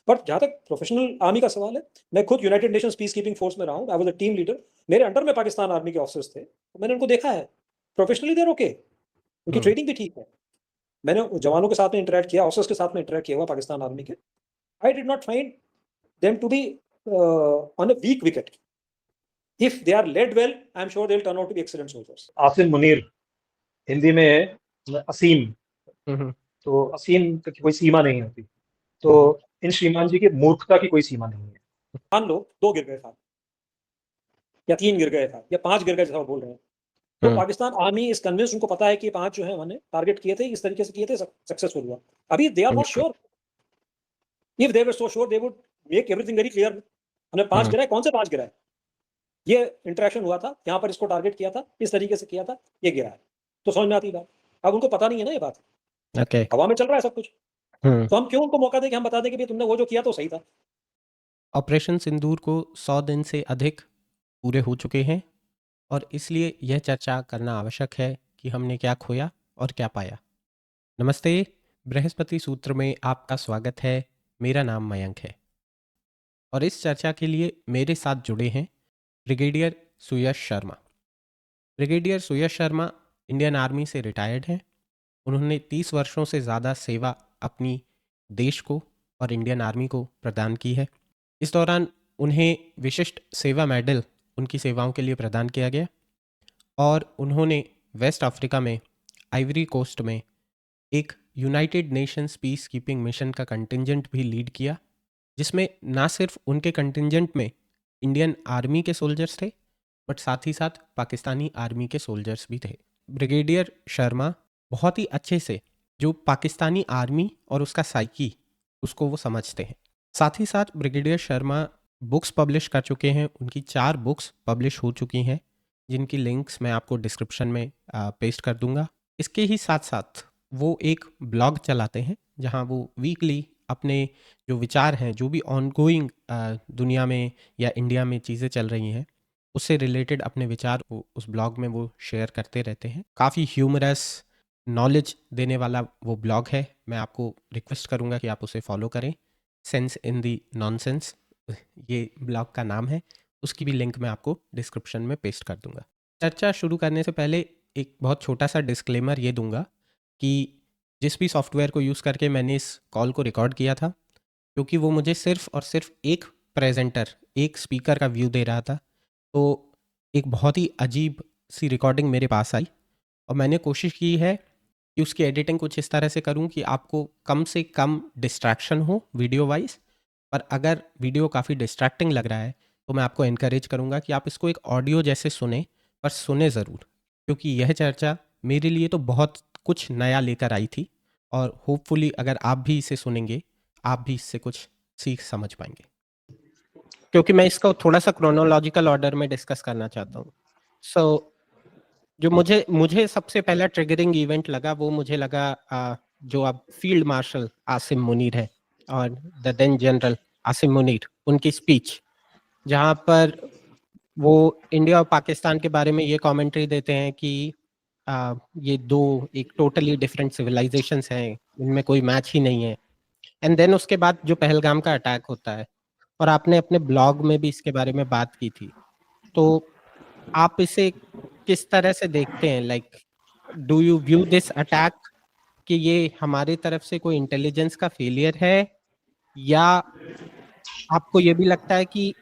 But जहाँ तक professional army का सवाल है, मैं खुद United Nations peace keeping force में रहा हूँ। I was a team leader. मेरे अंडर में पाकिस्तान आर्मी के ऑफिसर्स थे, तो मैंने उनको देखा है। प्रोफेशनली देर ओके, उनकी ट्रेनिंग भी ठीक है। मैंने जवानों के साथ में इंटरेक्ट किया, ऑफिसर्स के साथ में इंटरेक्ट किया हुआ पाकिस्तान आर्मी के। I did not find them to be on a weak wicket. If they are led well, I am sure they will turn out to be excellent soldiers. Asim Munir, Hindi में असीम, तो असीम की कोई सीमा नहीं होती। तो इन श्रीमान जी की मूर्खता की कोई सीमा नहीं है। मान लो 2 गिर गए साहब, या 3 गिर गए था, या 5 गिर गए, जैसा वो बोल रहे हैं, तो पाकिस्तान आर्मी इज कन्विंस, उनको पता है कि 5 जो है हमने टारगेट किए थे, इस तरीके से किए थे, सक्सेसफुल हुआ। अभी they are not sure. If they were so sure, they would make everything very clear. हमने 5 गिराए, कौन से 5 गिराए, ये इंटरेक्शन हुआ था, यहाँ पर इसको टारगेट किया था, इस तरीके से किया था, ये गिरा है, तो समझ में आती बात। अब उनको पता नहीं है ना ये बात, हवा में चल रहा है सब कुछ। तो हम क्यों उनको मौका दें कि हम बता दें कि तुमने वो जो किया तो सही था। ऑपरेशन सिंदूर को 100 दिन से अधिक पूरे हो चुके हैं, और इसलिए यह चर्चा करना आवश्यक है कि हमने क्या खोया और क्या पाया। नमस्ते, बृहस्पति सूत्र में आपका स्वागत है। मेरा नाम मयंक है, और इस चर्चा के लिए मेरे साथ जुड़े हैं ब्रिगेडियर सुयश शर्मा। ब्रिगेडियर सुयश शर्मा इंडियन आर्मी से रिटायर्ड हैं। उन्होंने 30 वर्षों से ज़्यादा सेवा अपनी देश को और इंडियन आर्मी को प्रदान की है। इस दौरान उन्हें विशिष्ट सेवा मेडल उनकी सेवाओं के लिए प्रदान किया गया, और उन्होंने वेस्ट अफ्रीका में आइवरी कोस्ट में एक United Nations peace keeping mission का कंटिंजेंट भी लीड किया, जिसमें ना सिर्फ उनके कंटिंजेंट में इंडियन आर्मी के सोल्जर्स थे, बट साथ ही साथ पाकिस्तानी आर्मी के सोल्जर्स भी थे। ब्रिगेडियर शर्मा बहुत ही अच्छे से जो पाकिस्तानी आर्मी और उसका साइकी, उसको वो समझते हैं। साथ ही साथ ब्रिगेडियर शर्मा बुक्स पब्लिश कर चुके हैं। उनकी 4 बुक्स पब्लिश हो चुकी हैं, जिनकी लिंक्स मैं आपको डिस्क्रिप्शन में पेस्ट कर दूंगा। इसके ही साथ साथ वो एक ब्लॉग चलाते हैं, जहां वो वीकली अपने जो विचार हैं, जो भी ऑनगोइंग दुनिया में या इंडिया में चीज़ें चल रही हैं, उससे रिलेटेड अपने विचार उस ब्लॉग में वो शेयर करते रहते हैं। काफ़ी ह्यूमरस, नॉलेज देने वाला वो ब्लॉग है। मैं आपको रिक्वेस्ट करूँगा कि आप उसे फॉलो करें। सेंस इन दी नॉनसेंस ये ब्लॉग का नाम है। उसकी भी लिंक मैं आपको डिस्क्रिप्शन में पेस्ट कर दूंगा। चर्चा शुरू करने से पहले एक बहुत छोटा सा डिस्क्लेमर ये दूंगा कि जिस भी सॉफ्टवेयर को यूज़ करके मैंने इस कॉल को रिकॉर्ड किया था, क्योंकि वो मुझे सिर्फ और सिर्फ एक प्रेजेंटर, एक स्पीकर का व्यू दे रहा था, तो एक बहुत ही अजीब सी रिकॉर्डिंग मेरे पास आई, और मैंने कोशिश की है कि उसकी एडिटिंग कुछ इस तरह से करूं कि आपको कम से कम डिस्ट्रैक्शन हो वीडियो वाइज। पर अगर वीडियो काफ़ी डिस्ट्रैक्टिंग लग रहा है, तो मैं आपको इनकरेज करूंगा कि आप इसको एक ऑडियो जैसे सुने, पर सुने ज़रूर, क्योंकि यह चर्चा मेरे लिए तो बहुत कुछ नया लेकर आई थी, और होपफुली अगर आप भी इसे सुनेंगे, आप भी इससे कुछ सीख समझ पाएंगे। क्योंकि मैं इसको थोड़ा सा क्रोनोलॉजिकल ऑर्डर में डिस्कस करना चाहता हूँ। सो जो मुझे सबसे पहला ट्रिगरिंग इवेंट लगा, वो मुझे लगा जो अब फील्ड मार्शल आसिम मुनीर है और the then general Asim Munir, उनकी स्पीच, जहाँ पर वो इंडिया और पाकिस्तान के बारे में ये कमेंट्री देते हैं कि ये दो एक टोटली डिफरेंट सिविलाइजेशंस हैं, इनमें कोई मैच ही नहीं है। एंड देन उसके बाद जो पहलगाम का अटैक होता है, और आपने अपने ब्लॉग में भी इसके बारे में बात की थी, तो आप इसे किस तरह से देखते हैं? Like, do you view this attack कि ये हमारी तरफ से कोई इंटेलिजेंस का फेलियर है, या आपको ये भी लगता है कि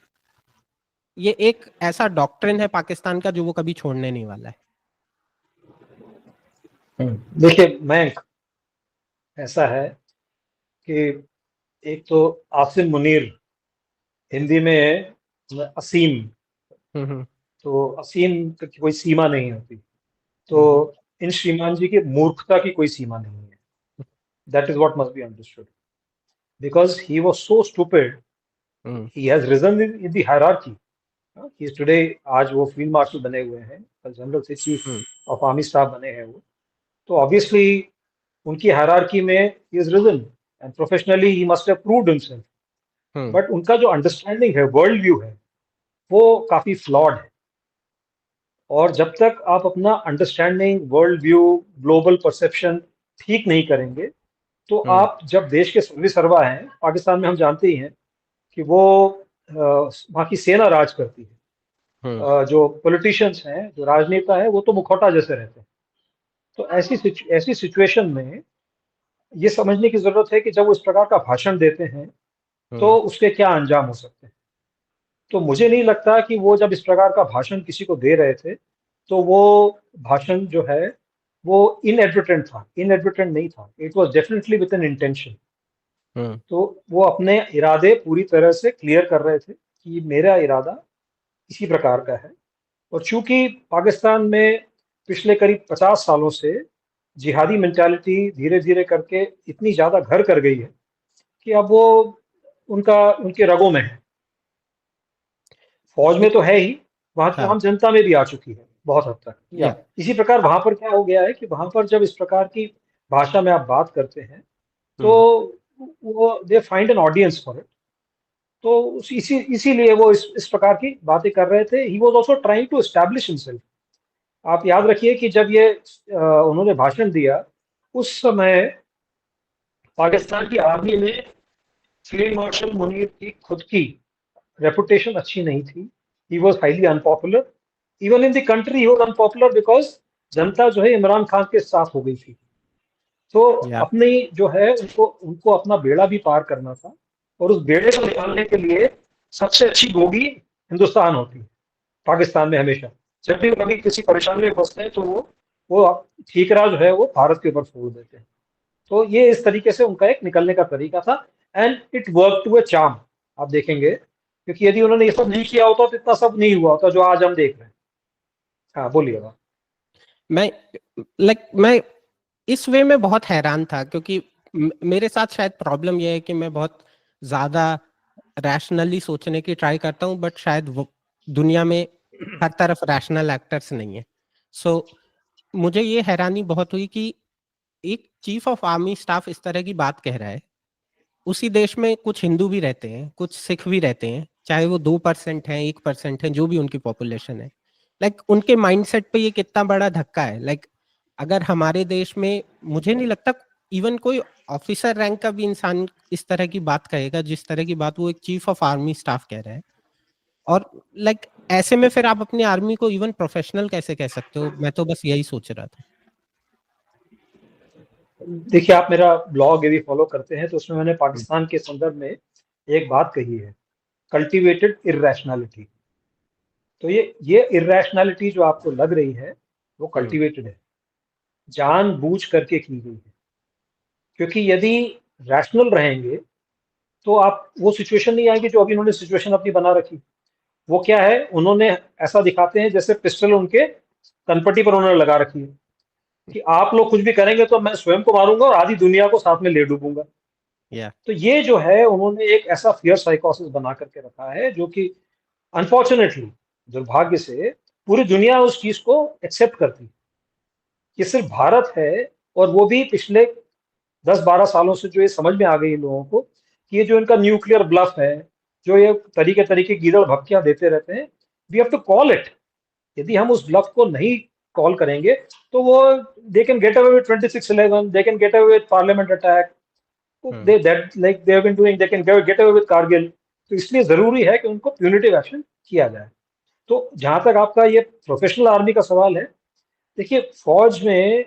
ये एक ऐसा डॉक्ट्रिन है पाकिस्तान का जो वो कभी छोड़ने नहीं वाला है? देखिए मयंक, ऐसा है कि एक तो आसिम मुनीर, हिंदी में असीम, तो असीम की कोई सीमा नहीं होती। तो इन श्रीमान जी की मूर्खता की कोई सीमा नहीं है। That is what must be understood, because he was so stupid, he has risen in the hierarchy. He is today, आज वो फील्ड मार्शल बने हुए हैं, जनरल से चीफ ऑफ आर्मी स्टाफ बने हैं वो। तो ऑब्वियसली उनकी हायरार्की में he is risen, and professionally he must have proved himself. But उनका जो अंडरस्टैंडिंग है, वर्ल्ड व्यू है, वो काफी फ्लॉड है। और जब तक आप अपना understanding, world view, global perception ठीक नहीं करेंगे, तो आप जब देश के सर्विस सर्वा हैं, पाकिस्तान में हम जानते ही हैं कि वो वहाँ की सेना राज करती है। जो पॉलिटिशियंस हैं, जो राजनेता है, वो तो मुखौटा जैसे रहते हैं। तो ऐसी सिचुएशन में ये समझने की जरूरत है कि जब वो इस प्रकार का भाषण देते हैं तो उसके क्या अंजाम हो सकते हैं। तो मुझे नहीं लगता कि वो जब इस प्रकार का भाषण किसी को दे रहे थे तो वो भाषण जो है वो इनएडवर्टेंट नहीं था। It was definitely with an intention. तो वो अपने इरादे पूरी तरह से क्लियर कर रहे थे कि मेरा इरादा इसी प्रकार का है। और चूंकि पाकिस्तान में पिछले करीब 50 सालों से जिहादी मेंटालिटी धीरे धीरे करके इतनी ज्यादा घर कर गई है कि अब वो उनके रगों में है। फौज में तो है ही, वहां की आम जनता में भी आ चुकी है बहुत हद तक। इसी प्रकार वहां पर क्या हो गया है कि वहां पर जब इस प्रकार की भाषा में आप बात करते हैं तो वो they find an audience for it. तो इसीलिए वो इस प्रकार की बातें कर रहे थे। He was also trying to establish himself. आप याद रखिए कि जब ये उन्होंने भाषण दिया उस समय पाकिस्तान की आर्मी में फील्ड मार्शल मुनीर की खुद की रेपुटेशन अच्छी नहीं थी। He was highly unpopular. Even in the country he was unpopular because जनता जो है इमरान खान के साथ हो गई थी। तो अपनी जो है उनको अपना बेड़ा भी पार करना था और उस बेड़े को निकालने के लिए सबसे अच्छी बोगी हिंदुस्तान होती है पाकिस्तान में। हमेशा जब भी कभी किसी परेशानी में फंसते हैं तो वो ठीकरा जो है वो भारत के ऊपर छोड़ देते हैं। तो ये इस तरीके से उनका एक निकलने का तरीका था and it work to a charm. आप देखेंगे क्योंकि यदि उन्होंने ये सब नहीं किया होता तो इतना सब नहीं हुआ होता जो आज हम देख रहे हैं। हाँ बोलिए। मैं इस वे में बहुत हैरान था क्योंकि मेरे साथ शायद प्रॉब्लम यह है कि मैं बहुत ज्यादा रैशनली सोचने की ट्राई करता हूँ, बट शायद वो दुनिया में हर तरफ रैशनल एक्टर्स नहीं है। सो मुझे ये हैरानी बहुत हुई कि एक चीफ ऑफ आर्मी स्टाफ इस तरह की बात कह रहा है। उसी देश में कुछ हिंदू भी रहते हैं, कुछ सिख भी रहते हैं, चाहे वो 2% है, 1% है, जो भी उनकी पॉपुलेशन है। उनके माइंडसेट पे ये कितना बड़ा धक्का है। अगर हमारे देश में मुझे नहीं लगता इवन कोई ऑफिसर रैंक का भी इंसान इस तरह की बात कहेगा जिस तरह की बात वो एक चीफ ऑफ आर्मी स्टाफ कह रहा है। और ऐसे में फिर आप अपनी आर्मी को इवन प्रोफेशनल कैसे कह सकते हो? मैं तो बस यही सोच रहा था। देखिए, आप मेरा ब्लॉग यदि फॉलो करते हैं तो उसमें मैंने पाकिस्तान के संदर्भ में एक बात कही है, कल्टीवेटेड इरैशनैलिटी। तो ये इरैशनैलिटी जो आपको लग रही है वो कल्टीवेटेड है, जानबूझ करके की गई है। क्योंकि यदि रैशनल रहेंगे तो आप वो सिचुएशन नहीं आएगी जो अभी इन्होंने सिचुएशन अपनी बना रखी। वो क्या है, उन्होंने ऐसा दिखाते हैं जैसे पिस्टल उनके कनपट्टी पर उन्होंने लगा रखी है कि आप लोग कुछ भी करेंगे तो मैं स्वयं को मारूंगा और आधी दुनिया को साथ में ले डूबूंगा। तो ये जो है उन्होंने एक ऐसा फियर साइकोसिस बना करके रखा है जो कि अनफॉर्चुनेटली, दुर्भाग्य से, पूरी दुनिया उस चीज को एक्सेप्ट करती है। ये सिर्फ भारत है और वो भी पिछले 10-12 सालों से जो ये समझ में आ गई लोगों को कि ये जो इनका न्यूक्लियर ब्लफ है, जो ये तरीके गीदड़ भपकियां देते रहते हैं, we have to call it. यदि हम उस ब्लफ को नहीं कॉल करेंगे तो वो they can get away with 26/11, they can get away with parliament attack, they have been doing, they can get away with Kargil. तो इसलिए जरूरी है कि उनको प्यूनिटिव एक्शन किया जाए। तो जहां तक आपका ये प्रोफेशनल आर्मी का सवाल है, देखिए फौज में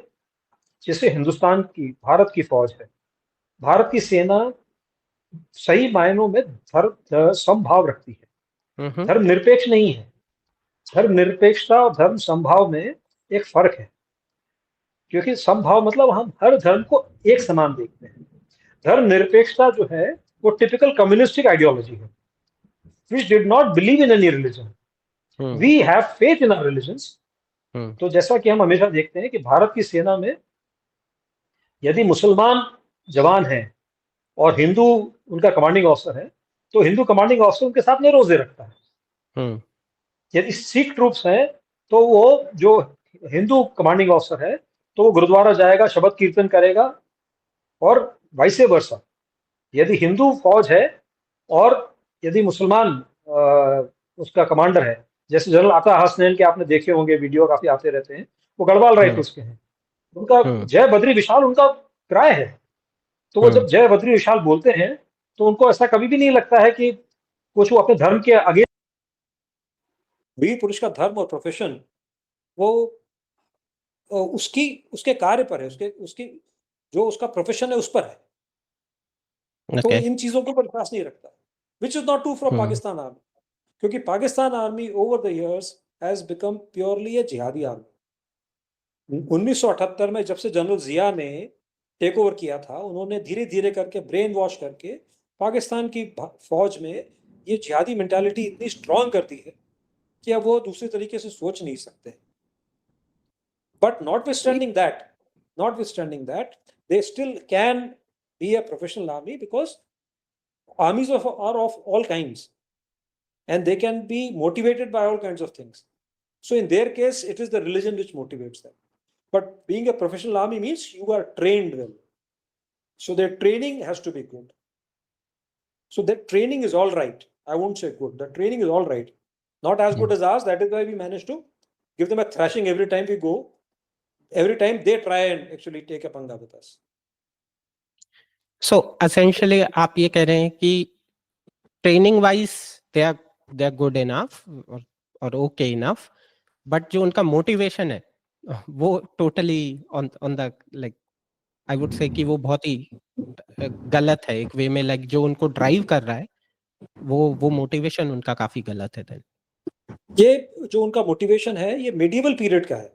जैसे हिंदुस्तान की, भारत की फौज है, भारत की सेना सही मायनों में धर्म समभाव रखती है, धर्म निरपेक्ष नहीं है। धर्म निरपेक्षता और धर्म समभाव में एक फर्क है, क्योंकि समभाव मतलब हम हर धर्म को एक समान देखते हैं। धर्म निरपेक्षता जो है वो टिपिकल कम्युनिस्टिक आइडियोलॉजी है, which did not believe in any religion. We have faith in our religions. तो जैसा कि हम हमेशा देखते हैं कि भारत की सेना में यदि मुसलमान जवान हैं और हिंदू उनका कमांडिंग ऑफिसर है तो हिंदू कमांडिंग ऑफिसर उनके साथ में रोजे रखता है। यदि सिख ट्रूप्स हैं तो वो जो हिंदू कमांडिंग ऑफिसर है तो वो गुरुद्वारा जाएगा, शबद कीर्तन करेगा, और वाइसे वर्सा। यदि हिंदू फौज है और यदि मुसलमान उसका कमांडर है, जैसे जनरल आता हसनैन के आपने देखे होंगे, वीडियो काफी आते रहते हैं, वो गढ़वाल राइफल्स के हैं, उनका जय बद्री विशाल उनका क्राय है। तो वो जब जय बद्री विशाल बोलते हैं तो उनको ऐसा कभी भी नहीं लगता है कि कुछ वो अपने धर्म के आगे। वीर पुरुष का धर्म और प्रोफेशन वो उसकी उसके कार्य पर है, उसके उसकी जो उसका प्रोफेशन है उस पर है। तो ओके। इन चीजों को विश्वास नहीं रखता, which is not true for Pakistan army, क्योंकि Pakistan army over the years has become purely a jihadi army. 1978 में जब से जनरल जिया ने टेक ओवर किया था, उन्होंने धीरे धीरे करके ब्रेन वॉश करके पाकिस्तान की फौज में ये जिहादी मेंटालिटी इतनी स्ट्रांग कर दी है कि अब वो दूसरे तरीके से सोच नहीं सकते। But notwithstanding that, they still can be a professional army, because armies are of all kinds and they can be motivated by all kinds of things. So in their case, it is the religion which motivates them. But being a professional army means you are trained well. So their training has to be good. So their training is all right. I won't say good. The training is all right. Not as good as ours. That is why we managed to give them a thrashing every time we go. Every time they try and actually take a panga with us. So essentially आप ये कह रहे हैं कि training wise they are good enough और okay enough, but जो उनका motivation है वो totally on the like I would say कि वो बहुत ही गलत है एक वे में, लाइक जो उनको ड्राइव कर रहा है वो मोटिवेशन उनका काफी गलत है। देन ये जो उनका मोटिवेशन है ये मेडिवल पीरियड का है।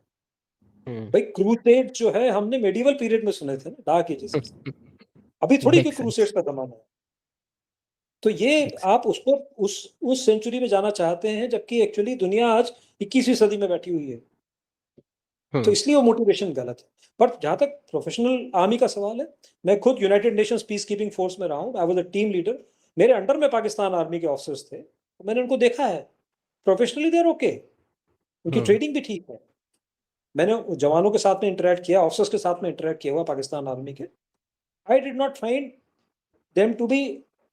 भाई क्रूसेड जो है हमने मेडिवल पीरियड में सुने थे ना, डार्क एजेस में। अभी थोड़ी कि क्रूसेड का जमाना है। तो ये आप उसको उस सेंचुरी में जाना चाहते हैं, जबकि एक्चुअली दुनिया आज 21वीं सदी में बैठी हुई है। तो इसलिए वो मोटिवेशन गलत है। बट जहां तक प्रोफेशनल आर्मी का सवाल है, मैं खुद United Nations peace keeping force में रहा हूँ। I was a team leader. मेरे अंडर में पाकिस्तान आर्मी के ऑफिसर्स थे, तो मैंने उनको देखा है। प्रोफेशनली दे आर ओके, उनकी ट्रेनिंग भी ठीक है। मैंने जवानों के साथ में इंटरेक्ट किया, ऑफिसर्स के साथ में इंटरेक्ट किया हुआ पाकिस्तान आर्मी के। I did not find them to be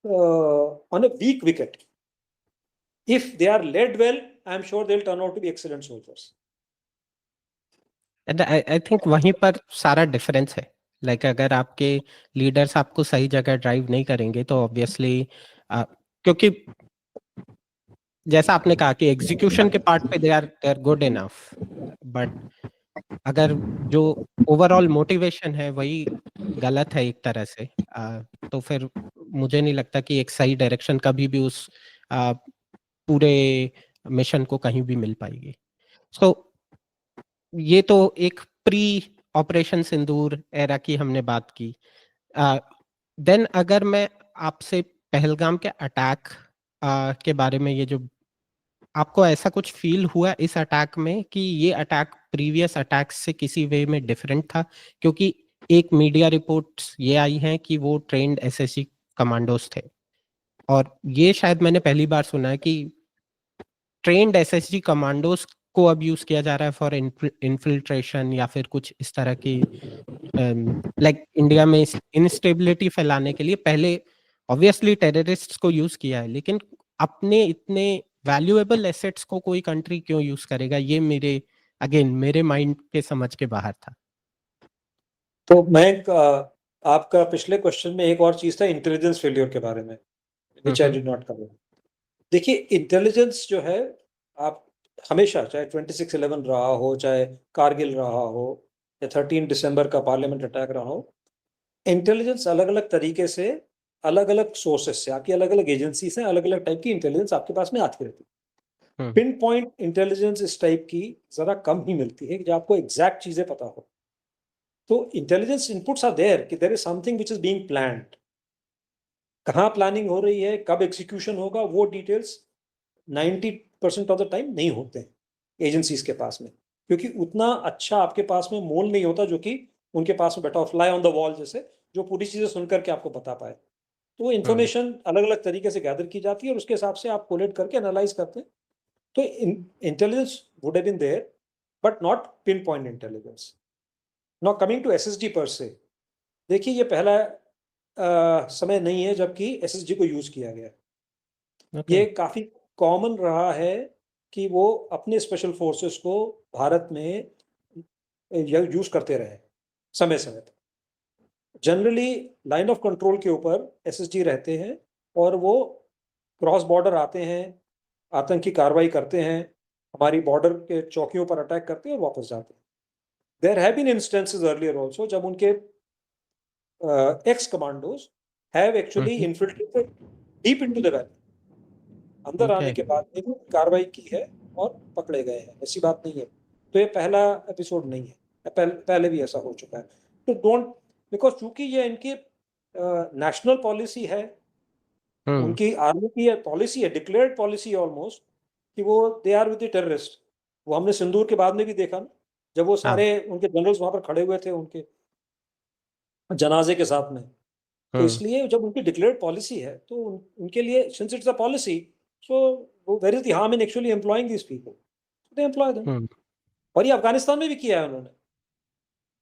on a weak wicket. If they are led well, I am sure they'll turn out to be excellent soldiers. I think वहीं पर सारा difference है। Like अगर आपके leaders आपको सही जगह drive नहीं करेंगे तो ऑब्वियसली क्योंकि जैसा आपने कहा कि एग्जीक्यूशन के पार्ट पे they are good enough, but अगर जो ओवरऑल मोटिवेशन है वही गलत है एक तरह से, तो फिर मुझे नहीं लगता कि एक सही डायरेक्शन कभी भी उस पूरे मिशन को कहीं भी मिल पाएगी। सो ये तो एक प्री ऑपरेशन सिंदूर एरा की हमने बात की। देन अगर मैं आपसे पहलगाम के अटैक के बारे में, ये जो आपको ऐसा कुछ फील हुआ इस अटैक में कि ये अटैक प्रीवियस अटैक्स से किसी वे में डिफरेंट था? क्योंकि एक मीडिया रिपोर्ट्स ये आई हैं कि वो ट्रेंड एसएसजी कमांडोज थे, और ये शायद मैंने पहली बार सुना है कि ट्रेंड एसएसजी कमांडोज को अब यूज किया जा रहा है फॉर इन्फिल्ट्रेशन या फिर कुछ इस तरह की लाइक इंडिया में इंस्टेबिलिटी फैलाने के लिए। पहले ऑब्वियसली टेररिस्ट्स को यूज किया है, लेकिन अपने इतने वैल्यूएबल एसेट्स को कोई कंट्री क्यों यूज करेगा? ये मेरे माइंड के समझ के बाहर था। तो मैं आपका पिछले क्वेश्चन में एक और चीज था इंटेलिजेंस फेलियर के बारे में, which I did not cover. देखिए इंटेलिजेंस जो है, आप हमेशा चाहे 26/11 रहा हो, चाहे कारगिल रहा हो, या 13 दिसंबर का पार्लियामेंट अटैक रहा हो, इंटेलिजेंस अलग अलग तरीके से, अलग अलग सोर्सेस से, आपकी अलग अलग एजेंसी से अलग अलग टाइप की इंटेलिजेंस आपके पास में आती रहती है। पिन पॉइंट इंटेलिजेंस इस टाइप की जरा कम ही मिलती है, जो आपको एग्जैक्ट चीजें पता हो। तो इंटेलिजेंस इनपुट्स आर देयर कि there is something which is being planned. कहाँ प्लानिंग हो रही है, कब एग्जीक्यूशन होगा, वो डिटेल्स 90% ऑफ द टाइम नहीं होते हैं एजेंसीज के पास में, क्योंकि उतना अच्छा आपके पास में मोल नहीं होता जो कि उनके पास में बैठा फ्लाई ऑन द वॉल जैसे, जो पूरी चीजें सुनकर के आपको बता पाए। तो इन्फॉर्मेशन अलग अलग तरीके से गैदर की जाती है और उसके हिसाब से आप कोलेट करके एनालाइज करते हैं। तो intelligence would have been there, but not pinpoint intelligence. Now coming to SSG per se, देखिए ये पहला समय नहीं है जबकि एसएसजी को यूज किया गया। ये काफी कॉमन रहा है कि वो अपने स्पेशल फोर्सेस को भारत में यूज करते रहे समय समय पर। जनरली लाइन ऑफ कंट्रोल के ऊपर एसएसजी रहते हैं और वो क्रॉस बॉर्डर आते हैं, आतंकी कार्रवाई करते हैं, हमारी बॉर्डर के चौकियों पर अटैक करते हैं और वापस जाते हैं। There have been instances earlier also जब उनके ex commandos have actually infiltrated deep into the valley, अंदर आने के बाद में भी कार्रवाई की है और पकड़े गए हैं, ऐसी बात नहीं है। तो ये पहला एपिसोड नहीं है, पहले भी ऐसा हो चुका है। तो डोंट, बिकॉज चूंकि ये इनकी नेशनल पॉलिसी है, उनकी आर्मी की पॉलिसी है, डिक्लेयर्ड पॉलिसी ऑलमोस्ट, कि वो they are with the terrorist. वो हमने सिंदूर के बाद में भी देखा ना, जब वो सारे उनके जनरल्स वहां पर खड़े हुए थे उनके जनाजे के साथ में। तो इसलिए जब उनकी डिक्लेयर्ड पॉलिसी है तो उनके लिए, since it's a policy, so where is the harm in actually employing these people, they employ them. और ये अफगानिस्तान में भी किया है उन्होंने,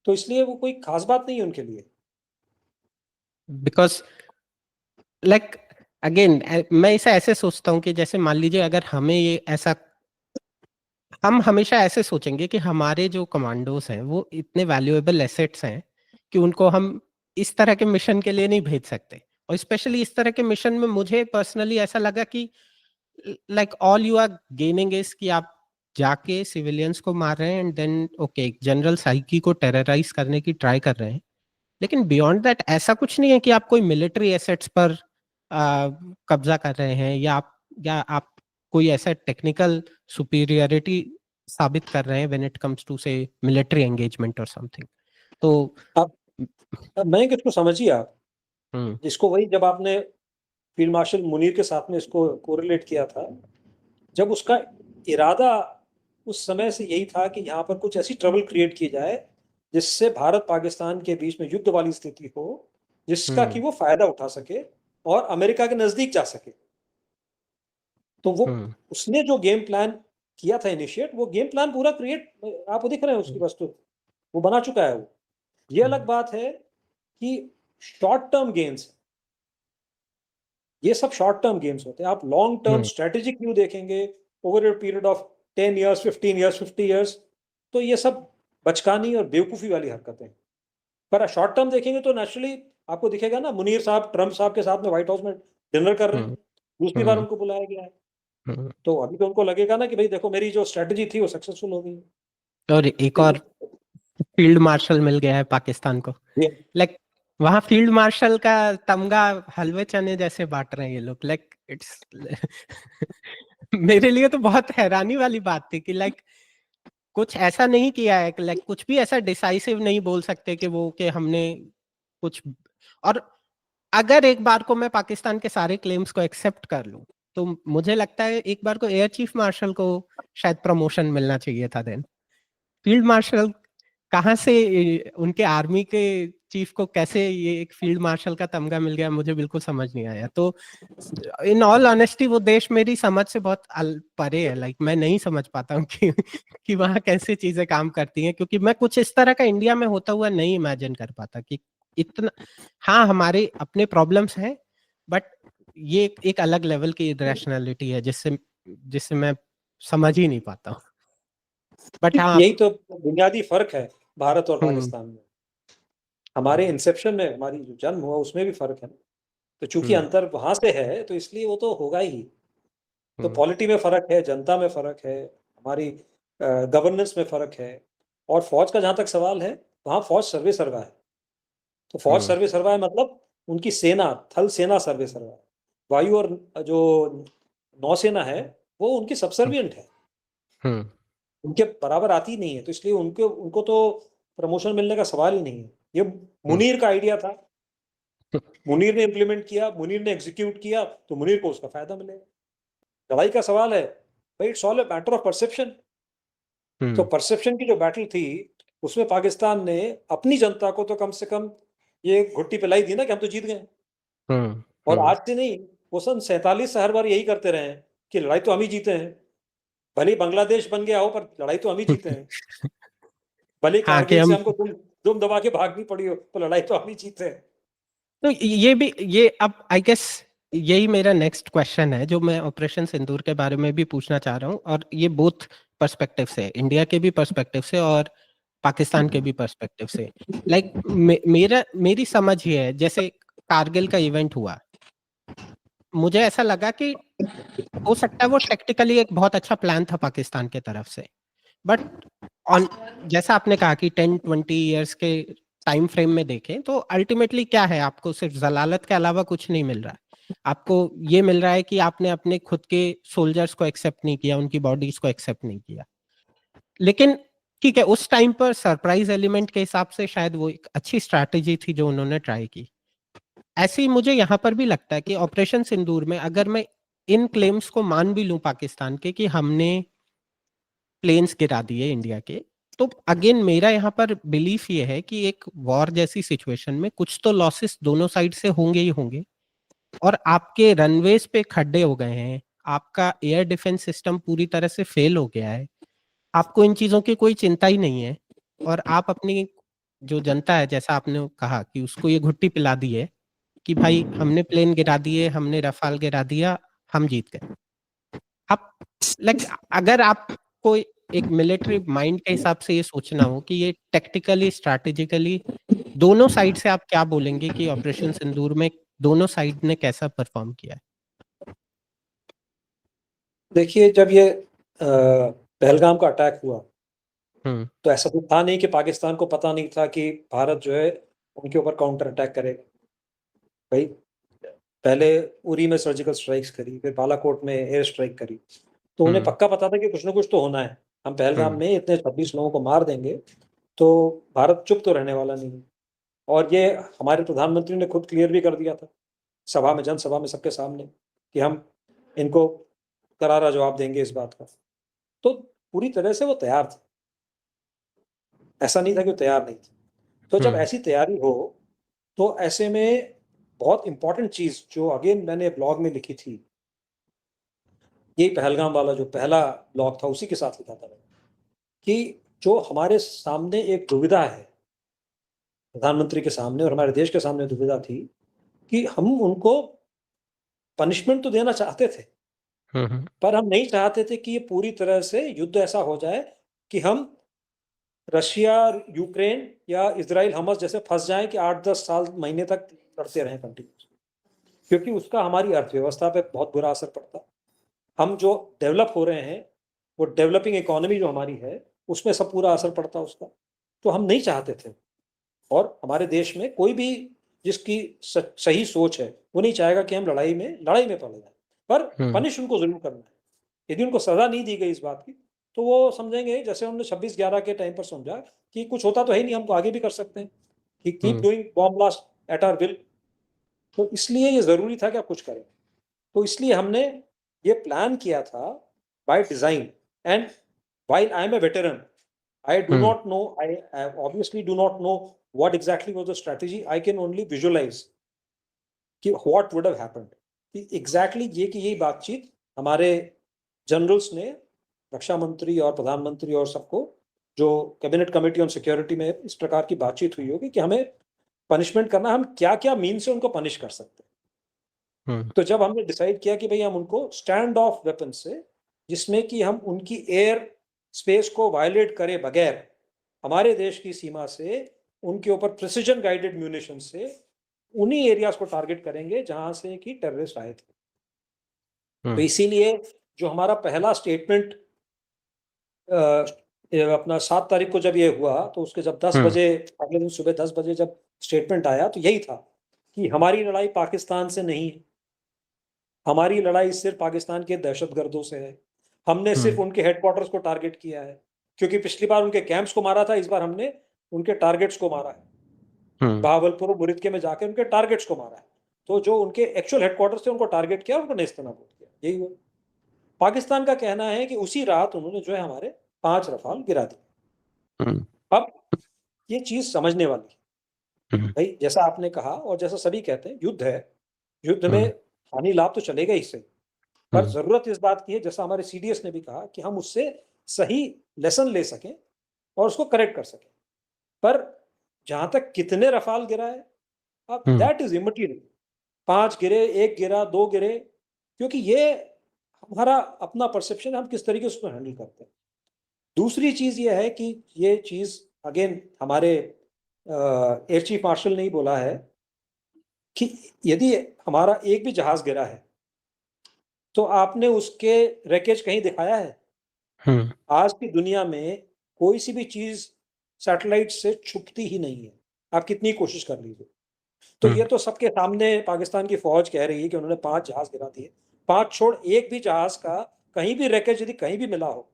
तो इसलिए वो कोई खास बात नहीं है उनके लिए। बिकॉज लाइक अगेन मैं इसे ऐसे सोचता हूँ कि जैसे मान लीजिए अगर हमें ये ऐसा, हम हमेशा ऐसे सोचेंगे कि हमारे जो कमांडोज हैं वो इतने वैल्यूएबल एसेट्स हैं कि उनको हम इस तरह के मिशन के लिए नहीं भेज सकते। और स्पेशली इस तरह के मिशन में मुझे पर्सनली ऐसा लगा कि like all you are gaining is कि आप जाके सिविलियंस को मार रहे हैं and then okay general psyche को टेरराइज करने की ट्राई कर रहे हैं, लेकिन बियॉन्ड दैट ऐसा कुछ नहीं है कि आप कोई मिलिट्री एसेट्स पर कब्जा कर रहे हैं या आप कोई ऐसा टेक्निकल सुपीरियरिटी साबित कर रहे हैं व्हेन इट कम्स टू से मिलिट्री एंगेजमेंट और समथिंग। तो अब मैं इसको समझिए आप, इसको वही जब आपने फील्ड मार्शल मुनीर के साथ में इसको कोरिलेट किया था, जब उसका इरादा उस समय से यही था कि यहाँ पर कुछ ऐसी ट्रबल क्रिएट की जाए जिससे भारत पाकिस्तान के बीच में युद्ध वाली स्थिति हो, जिसका कि वो फायदा उठा सके और अमेरिका के नजदीक जा सके। तो वो उसने जो गेम प्लान किया था इनिशिएट, वो गेम प्लान पूरा क्रिएट आप दिख रहे हैं, उसकी वस्तु वो बना चुका है। वो ये अलग बात है कि शॉर्ट टर्म गेम्स, ये सब शॉर्ट टर्म गेम्स होते हैं। आप लॉन्ग टर्म स्ट्रेटेजिक व्यू देखेंगे over a period of 10 years, 15 years, 50 years, तो ये सब बचकानी और बेवकूफ़ी वाली हरकतें। पर शॉर्ट टर्म देखेंगे तो नेचुरली आपको दिखेगा ना, मुनीर साहब ट्रंप साहब के साथ में व्हाइट हाउस में डिनर कर रहे हैं, दूसरी बार उनको बुलाया गया है। तो अभी तो उनको लगेगा ना कि भाई देखो मेरी जो स्ट्रेटजी थी वो सक्सेसफुल हो गई। और एक और फील्ड मार्शल मिल गया है पाकिस्तान को, लाइक वहां फील्ड मार्शल का तमगा हलवे चने जैसे बांट रहे हैं ये लोग, लाइक इट्स मेरे लिए तो बहुत हैरानी वाली बात थी कि लाइक कुछ ऐसा नहीं किया है, लाइक कुछ भी ऐसा डिसाइसिव नहीं बोल सकते कि वो कि हमने कुछ। और अगर एक बार को मैं पाकिस्तान के सारे क्लेम्स को एक्सेप्ट कर लूं तो मुझे लगता है एक बार को एयर चीफ मार्शल को शायद प्रमोशन मिलना चाहिए था। देन फील्ड मार्शल कहाँ से, उनके आर्मी के चीफ को कैसे ये एक फील्ड मार्शल का तमगा मिल गया, मुझे बिल्कुल समझ नहीं आया। तो इन ऑल ऑनेस्टी वो देश मेरी समझ से बहुत परे है, लाइक मैं नहीं समझ पाता हूँ कि वहाँ कैसे चीजें काम करती हैं, क्योंकि मैं कुछ इस तरह का इंडिया में होता हुआ नहीं इमेजिन कर पाता कि इतना, हाँ हमारे अपने प्रॉब्लम्स हैं बट ये एक अलग लेवल की रैशनैलिटी है जिससे मैं समझ ही नहीं पाता हूँ। बट हाँ, यही तो बुनियादी फर्क है भारत और पाकिस्तान में। हमारे इंसेप्शन में, हमारी जो जन्म हुआ उसमें भी फर्क है। तो चूंकि अंतर वहां से है तो इसलिए वो तो होगा ही। तो पॉलिटी में फर्क है, जनता में फर्क है, हमारी गवर्नेंस में फर्क है। और फौज का जहां तक सवाल है, वहां फौज सर्वे सर्वा है। तो फौज सर्वे सर्वा है मतलब उनकी सेना, थल सेना सर्वे सर्वा है। वायु और जो नौसेना है वो उनकी सबसर्विएंट है, उनके बराबर आती नहीं है। तो इसलिए उनको तो प्रमोशन मिलने का सवाल ही नहीं है। ये मुनीर का आइडिया था, मुनीर ने इंप्लीमेंट किया, मुनीर ने एग्जीक्यूट किया, तो मुनीर को उसका फायदा मिलेगा। लड़ाई का सवाल है भाई, it's all a matter of perception. तो परसेप्शन की जो बैटल थी उसमें पाकिस्तान ने अपनी जनता को तो कम से कम ये घुट्टी पिलाई दी ना कि हम तो जीत गए। और आज से नहीं, वो सन 47 से हर बार यही करते रहे हैं कि लड़ाई तो हम ही जीते हैं। भले बांग्लादेश बन गया हो पर लड़ाई तो हम ही जीते हैं। भले कारगिल से हमको दुम दबा के भागनी पड़ी हो तो लड़ाई तो हम ही जीते हैं। तो ये अब आई गेस यही मेरा नेक्स्ट क्वेश्चन है जो मैं ऑपरेशन सिंदूर के बारे में भी पूछना चाह रहा हूँ, और ये बोथ पर्सपेक्टिव से, इंडिया के भी पर्सपेक्टिव से और पाकिस्तान के भी पर्सपेक्टिव से। लाइक मेरी समझ ये है, जैसे कारगिल का इवेंट हुआ, मुझे ऐसा लगा कि हो सकता है वो टेक्टिकली एक बहुत अच्छा प्लान था पाकिस्तान के तरफ से, बट ऑन जैसा आपने कहा कि 10-20 इयर्स के टाइम फ्रेम में देखें तो अल्टीमेटली क्या है, आपको सिर्फ जलालत के अलावा कुछ नहीं मिल रहा है। आपको ये मिल रहा है कि आपने अपने खुद के सोल्जर्स को एक्सेप्ट नहीं किया, उनकी बॉडीज को एक्सेप्ट नहीं किया। लेकिन ठीक है, उस टाइम पर सरप्राइज एलिमेंट के हिसाब से शायद वो एक अच्छी स्ट्रैटेजी थी जो उन्होंने ट्राई की। ऐसे ही मुझे यहाँ पर भी लगता है कि ऑपरेशन सिंदूर में अगर मैं इन क्लेम्स को मान भी लूं पाकिस्तान के कि हमने प्लेन्स गिरा दिए इंडिया के, तो अगेन मेरा यहाँ पर बिलीफ ये है कि एक वॉर जैसी सिचुएशन में कुछ तो लॉसेस दोनों साइड से होंगे ही होंगे, और आपके रनवेज पे खड्डे हो गए हैं, आपका एयर डिफेंस सिस्टम पूरी तरह से फेल हो गया है, आपको इन चीजों की कोई चिंता ही नहीं है, और आप अपनी जो जनता है, जैसा आपने कहा कि उसको ये घुट्टी पिला दी है कि भाई हमने प्लेन गिरा दिए, हमने रफाल गिरा दिया, हम जीत गए। आप लाइक अगर आपको एक मिलिट्री माइंड के हिसाब से ये सोचना हो कि ये टेक्टिकली स्ट्रैटेजिकली दोनों साइड से, आप क्या बोलेंगे कि ऑपरेशन सिंदूर में दोनों साइड ने कैसा परफॉर्म किया है? देखिए, जब ये पहलगाम का अटैक हुआ तो ऐसा तो था नहीं कि पाकिस्तान को पता नहीं था कि भारत जो है उनके ऊपर काउंटर अटैक करेगा। भाई, पहले उरी में सर्जिकल स्ट्राइक्स करी, फिर बालाकोट में एयर स्ट्राइक करी, तो उन्हें पक्का पता था कि कुछ ना कुछ तो होना है। हम पहलगाम में इतने 26 लोगों को मार देंगे तो भारत चुप तो रहने वाला नहीं है। और ये हमारे प्रधानमंत्री ने खुद क्लियर भी कर दिया था सभा में, जनसभा में, सबके सामने, कि हम इनको करारा जवाब देंगे इस बात का। तो पूरी तरह से वो तैयार थे, ऐसा नहीं था कि वो तैयार नहीं थे। तो जब ऐसी तैयारी हो तो ऐसे में बहुत इंपॉर्टेंट चीज जो अगेन मैंने ब्लॉग में लिखी थी, ये पहलगाम वाला जो पहला ब्लॉग था उसी के साथ लिखा था मैंने, कि जो हमारे सामने एक दुविधा है, प्रधानमंत्री के सामने और हमारे देश के सामने दुविधा थी, कि हम उनको पनिशमेंट तो देना चाहते थे, पर हम नहीं चाहते थे कि ये पूरी तरह से युद्ध ऐसा हो जाए कि हम रशिया, यूक्रेन या इजराइल, हमस जैसे फंस जाएं कि 8-10 साल, महीने तक लड़ते रहें कंटिन्यू, क्योंकि उसका हमारी अर्थव्यवस्था पे बहुत बुरा असर पड़ता। हम जो डेवलप हो रहे हैं, वो डेवलपिंग इकोनॉमी जो हमारी है, उसमें सब पूरा असर पड़ता उसका। तो हम नहीं चाहते थे, और हमारे देश में कोई भी जिसकी सही सोच है वो नहीं चाहेगा कि हम लड़ाई में पड़ जाए, पर पनिश उनको जरूर करना है। यदि उनको सजा नहीं दी गई इस बात की तो वो समझेंगे, जैसे हमने 26/11 के टाइम पर समझा, कि कुछ होता तो है नहीं, हम तो आगे भी कर सकते हैं, कि keep doing bomb blast at our will. तो इसलिए ये जरूरी था कि आप कुछ करें। तो इसलिए हमने ये प्लान किया था by design. And while I am a veteran, I do not know, I obviously do not know what exactly was the strategy. I can only visualize कि what would have happened. कि exactly ये कि यही बातचीत हमारे generals ने, रक्षा मंत्री और प्रधानमंत्री और सबको, जो कैबिनेट कमेटी ऑन सिक्योरिटी में इस प्रकार की बातचीत हुई होगी कि हमें पनिशमेंट करना, हम क्या क्या मीन से उनको पनिश कर सकते हैं। तो जब हमने डिसाइड किया कि भाई हम उनको स्टैंड ऑफ वेपन से, जिसमें कि हम उनकी एयर स्पेस को वायलेट करे बगैर हमारे देश की सीमा से उनके ऊपर प्रिसिजन गाइडेड म्यूनिशन से उन्हीं एरियाज को टारगेट करेंगे जहां से कि टेररिस्ट आए थे। तो इसीलिए जो हमारा पहला स्टेटमेंट अपना 7 तारीख को जब ये हुआ, तो उसके जब 10 बजे, अगले दिन सुबह 10 बजे जब स्टेटमेंट आया, तो यही था कि हमारी लड़ाई पाकिस्तान से नहीं है, हमारी लड़ाई सिर्फ पाकिस्तान के दहशतगर्दों से है। हमने सिर्फ उनके हेडक्वार्टर्स को टारगेट किया है, क्योंकि पिछली बार उनके कैंप्स को मारा था, इस बार हमने उनके टारगेट्स को मारा है। बहावलपुर, मुरिदके में जाके उनके टारगेट्स को मारा है। तो जो उनके एक्चुअल हेडक्वार्टर्स थे उनको टारगेट किया, उनको नेस्तनाबूद किया, यही हुआ। पाकिस्तान का कहना है कि उसी रात उन्होंने जो है हमारे 5 रफाल गिरा दिए। अब ये चीज समझने वाली है भाई, जैसा आपने कहा और जैसा सभी कहते हैं, युद्ध है, युद्ध में हानि लाभ तो चलेगा ही सही, पर जरूरत इस बात की है, जैसा हमारे सीडीएस ने भी कहा, कि हम उससे सही लेसन ले सकें और उसको करेक्ट कर सकें। पर जहां तक कितने रफाल गिरा है, अब दैट इज इमटीरियल। 5 गिरे, 1 गिरा, 2 गिरे, क्योंकि ये हमारा अपना परसेप्शन है, हम किस तरीके से उसको हैंडल करते हैं। दूसरी चीज ये है कि ये चीज अगेन हमारे एयर चीफ मार्शल ने ही बोला है कि यदि हमारा एक भी जहाज गिरा है तो आपने उसके रैकेज कहीं दिखाया है? आज की दुनिया में कोई सी भी चीज सैटेलाइट से छुपती ही नहीं है, आप कितनी कोशिश कर लीजिए। तो ये तो सबके सामने पाकिस्तान की फौज कह रही है कि उन्होंने 5 जहाज गिरा दिए। 5 छोड़ एक भी जहाज का कहीं भी रैकेज यदि कहीं भी मिला हो,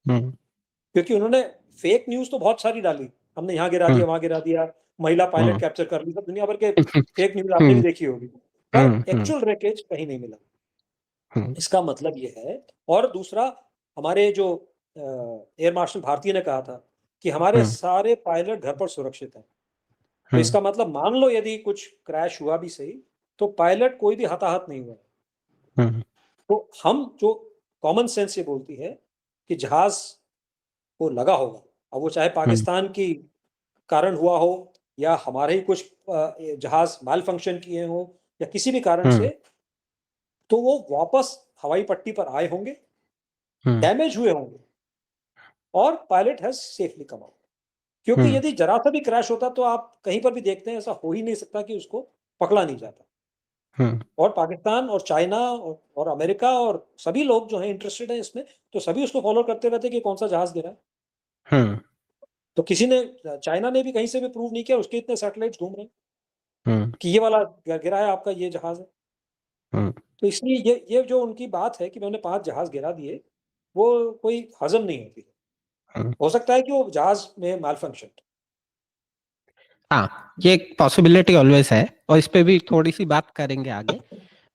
क्योंकि उन्होंने फेक न्यूज तो बहुत सारी डाली, हमने यहाँ गिरा दिया, वहां गिरा दिया, महिला पायलट कैप्चर कर ली, सब दुनिया भर के फेक न्यूज आपने भी देखी होगी, पर एक्चुअल रैकेज कहीं नहीं मिला। इसका मतलब ये है। और दूसरा, हमारे जो एयर मार्शल भारती ने कहा था कि हमारे सारे पायलट घर पर सुरक्षित हैं। तो इसका मतलब मान लो यदि कुछ क्रैश हुआ भी सही, तो पायलट कोई भी हताहत नहीं हुआ। तो हम जो कॉमन सेंस ये बोलती है कि जहाज को लगा होगा, अब वो चाहे पाकिस्तान की कारण हुआ हो या हमारे ही कुछ जहाज माल फंक्शन किए हो या किसी भी कारण से, तो वो वापस हवाई पट्टी पर आए होंगे, डैमेज हुए होंगे और pilot has safely come out. क्योंकि यदि जरा सा भी क्रैश होता तो आप कहीं पर भी देखते हैं, ऐसा हो ही नहीं सकता कि उसको पकड़ा नहीं जाता। और पाकिस्तान और चाइना और अमेरिका और सभी लोग जो हैं इंटरेस्टेड हैं इसमें, तो सभी उसको फॉलो करते रहते कि कौन सा जहाज गिरा है। तो किसी ने, चाइना ने भी कहीं से भी प्रूव नहीं किया, उसके इतने सैटेलाइट्स घूम रहे हैं कि ये वाला गिरा है, आपका ये जहाज है। तो इसलिए ये जो उनकी बात है कि मैंने 5 जहाज गिरा दिए, वो कोई हजम नहीं होती है। हो सकता है कि वो जहाज में माल फंक्शन। हाँ, ये एक पॉसिबिलिटी ऑलवेज है और इस पे भी थोड़ी सी बात करेंगे आगे।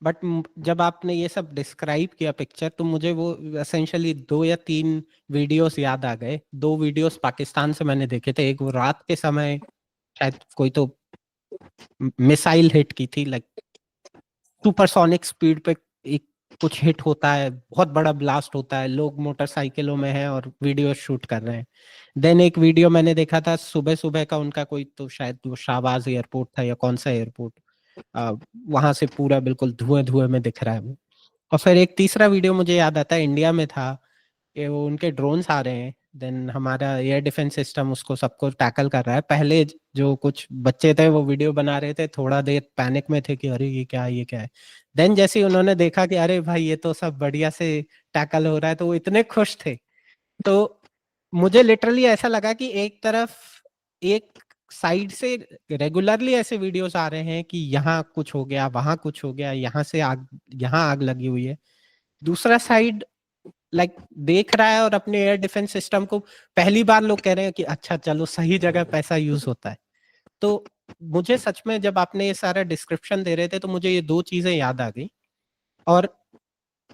बट जब आपने ये सब डिस्क्राइब किया पिक्चर, तो मुझे वो एसेंशियली 2 या 3 वीडियोस याद आ गए। 2 वीडियोस पाकिस्तान से मैंने देखे थे। एक वो रात के समय शायद कोई तो मिसाइल हिट की थी, लाइक सुपरसोनिक स्पीड पे एक कुछ हिट होता है, बहुत बड़ा ब्लास्ट होता है, लोग मोटरसाइकिलों में हैं और वीडियो शूट कर रहे हैं। देन एक वीडियो मैंने देखा था सुबह सुबह का, उनका कोई तो शायद वो शाहबाज एयरपोर्ट था या कौन सा एयरपोर्ट, वहां से पूरा बिल्कुल धुएं धुएं में दिख रहा है वो। और फिर एक तीसरा वीडियो मुझे याद आता है, इंडिया में था कि वो उनके ड्रोन्स आ रहे हैं, देन हमारा एयर डिफेंस सिस्टम उसको सबको टैकल कर रहा है। पहले जो कुछ बच्चे थे वो वीडियो बना रहे थे, थोड़ा देर पैनिक में थे कि अरे ये क्या है, ये क्या है। देन जैसे उन्होंने देखा कि अरे भाई ये तो सब बढ़िया से टैकल हो रहा है, तो वो इतने खुश थे। तो मुझे लिटरली ऐसा लगा कि एक तरफ एक साइड से रेगुलरली ऐसे वीडियोस आ रहे हैं कि यहाँ कुछ हो गया, वहां कुछ हो गया, यहाँ से आग, यहाँ आग लगी हुई है। दूसरा साइड लाइक देख रहा है और अपने एयर डिफेंस सिस्टम को पहली बार लोग कह रहे हैं कि अच्छा चलो सही जगह पैसा यूज होता है। तो मुझे सच में जब आपने ये सारा डिस्क्रिप्शन दे रहे थे तो मुझे ये 2 चीजें याद आ गई। और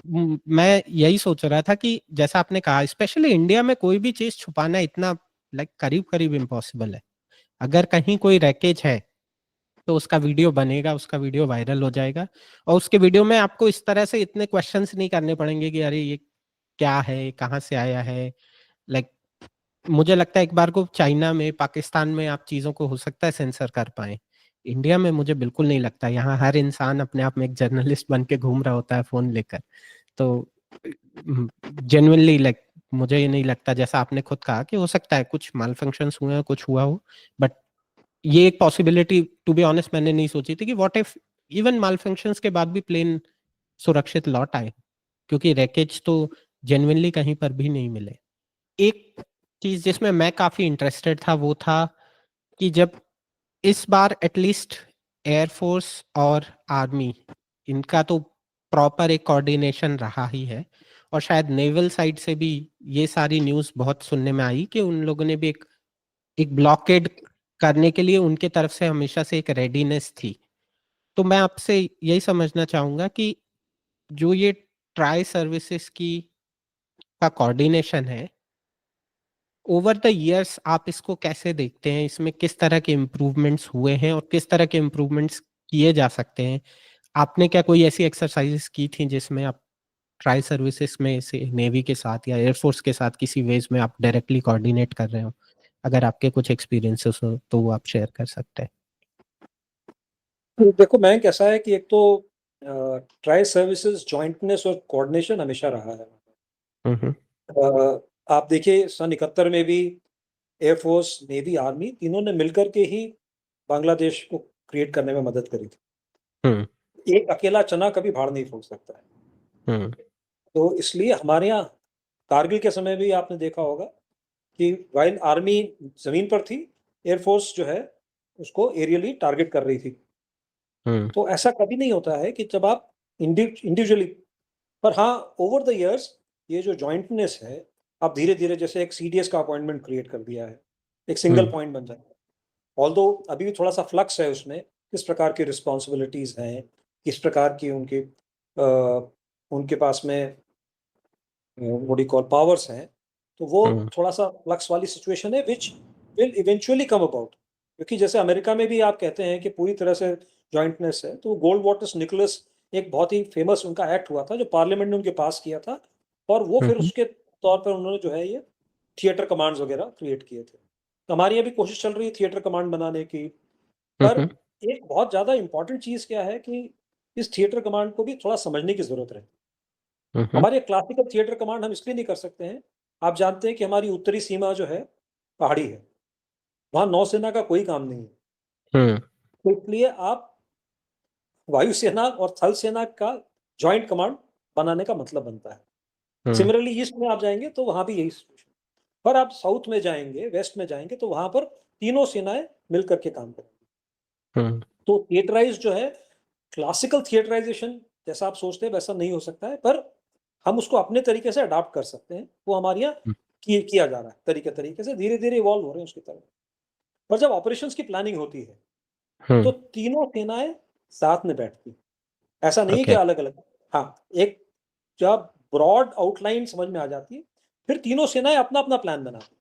मैं यही सोच रहा था कि जैसा आपने कहा, स्पेशली इंडिया में कोई भी चीज छुपाना इतना लाइक करीब करीब इम्पॉसिबल है। अगर कहीं कोई रैकेज है तो उसका वीडियो बनेगा, उसका वीडियो वायरल हो जाएगा और उसके वीडियो में आपको इस तरह से इतने क्वेश्चंस नहीं करने पड़ेंगे कि अरे ये क्या है, कहाँ से आया है। लाइक मुझे लगता है एक बार को चाइना में, पाकिस्तान में आप चीजों को हो सकता है सेंसर कर पाए। इंडिया में मुझे बिल्कुल नहीं लगता। यहाँ हर इंसान अपने आप में एक जर्नलिस्ट बन के घूम रहा होता है फोन लेकर। तो जेन्युइनली लाइक मुझे ये नहीं लगता, जैसा आपने खुद कहा कि हो सकता है कुछ माल फंक्शंस हुए हैं, कुछ हुआ हो, बट ये एक पॉसिबिलिटी टू बी ऑनेस्ट मैंने नहीं सोची थी कि what if even mall functions के बाद भी प्लेन सुरक्षित लौट आए, क्योंकि रैकेज तो जेन्युइनली कहीं पर भी नहीं मिले। एक चीज जिसमें मैं काफी इंटरेस्टेड था वो था कि जब इस बार एटलीस्ट एयरफोर्स और आर्मी, इनका तो प्रॉपर एक कोऑर्डिनेशन रहा ही है, और शायद नेवल साइड से भी ये सारी न्यूज़ बहुत सुनने में आई कि उन लोगों ने भी एक ब्लॉकेड करने के लिए उनके तरफ से हमेशा से एक रेडीनेस थी। तो मैं आपसे यही समझना चाहूंगा कि जो ये ट्राई सर्विसेज की का कोऑर्डिनेशन है ओवर द इयर्स, आप इसको कैसे देखते हैं? इसमें किस तरह के इम्प्रूवमेंट्स हुए हैं और किस तरह के इम्प्रूवमेंट्स किए जा सकते हैं? आपने क्या कोई ऐसी एक्सरसाइजेस की थी जिसमें आप ट्राई सर्विसेज में से नेवी के साथ या एयरफोर्स के साथ किसी वेज में आप डायरेक्टली कोऑर्डिनेट कर रहे हो? अगर आपके कुछ एक्सपीरियंसेस हो तो वो आप शेयर कर सकते हैं। तो देखो मैं कैसा है कि एक तो ट्राई सर्विसेज जॉइंटनेस और कोऑर्डिनेशन हमेशा रहा है। आप देखिए सन 71 में भी एयरफोर्स, नेवी, आर्मी तीनों ने मिलकर के ही बांग्लादेश को क्रिएट करने में मदद करी थी। एक अकेला चना कभी भाड़ नहीं फूंक सकता है। तो इसलिए हमारे यहाँ कारगिल के समय भी आपने देखा होगा कि वाइल आर्मी जमीन पर थी, एयरफोर्स जो है उसको एरियली टारगेट कर रही थी। तो ऐसा कभी नहीं होता है कि जब आप इंडिविजुअली, पर हाँ ओवर द इयर्स ये जो जॉइंटनेस है, अब धीरे धीरे जैसे एक सीडीएस का अपॉइंटमेंट क्रिएट कर दिया है, एक सिंगल पॉइंट बन जाए। ऑल्दो अभी भी थोड़ा सा फ्लक्स है उसमें, किस प्रकार की रिस्पॉन्सिबिलिटीज हैं, किस प्रकार की उनके पास में व्हाट डू कॉल पावर्स हैं, तो वो थोड़ा सा फ्लक्स वाली सिचुएशन है which will eventually come about. क्योंकि जैसे अमेरिका में भी आप कहते हैं कि पूरी तरह से जॉइंटनेस है, तो गोल्ड वाटर्स निकोलस एक बहुत ही फेमस उनका एक्ट हुआ था जो पार्लियामेंट ने उनके पास किया था, और वो फिर उसके तौर पर उन्होंने जो है ये थिएटर कमांड्स वगैरह क्रिएट किए थे। तो हमारी अभी कोशिश चल रही है थिएटर कमांड बनाने की, पर एक बहुत ज़्यादा इंपॉर्टेंट चीज़ क्या है कि इस थिएटर कमांड को भी थोड़ा समझने की ज़रूरत है। हमारे क्लासिकल थिएटर कमांड हम इसलिए नहीं कर सकते हैं, आप जानते हैं कि हमारी उत्तरी सीमा जो है पहाड़ी है, वहाँ नौसेना का कोई काम नहीं है। तो इसलिए आप वायुसेना और थल सेना का जॉइंट कमांड बनाने का मतलब बनता है। सिमिलरली ईस्ट में आप जाएंगे तो वहां भी यही सिचुएशन, पर आप साउथ में जाएंगे, वेस्ट में जाएंगे तो वहां पर तीनों सेनाएं मिलकर के काम करेंगी। तो थिएटराइज जो है, क्लासिकल थिएटराइजेशन जैसा आप सोचते हैं वैसा नहीं हो सकता है, पर हम उसको अपने तरीके से अडॉप्ट कर सकते हैं। वो हमारे यहाँ किया जा रहा है, तरीके से धीरे धीरे इवॉल्व हो रहे हैं उसकी तरफ। पर जब ऑपरेशंस की प्लानिंग होती है तो तीनों सेनाएं साथ में बैठती हैं, ऐसा नहीं है कि अलग अलग। हाँ, एक जब ब्रॉड आउटलाइन समझ में आ जाती है, फिर तीनों सेनाएं अपना अपना प्लान बनाती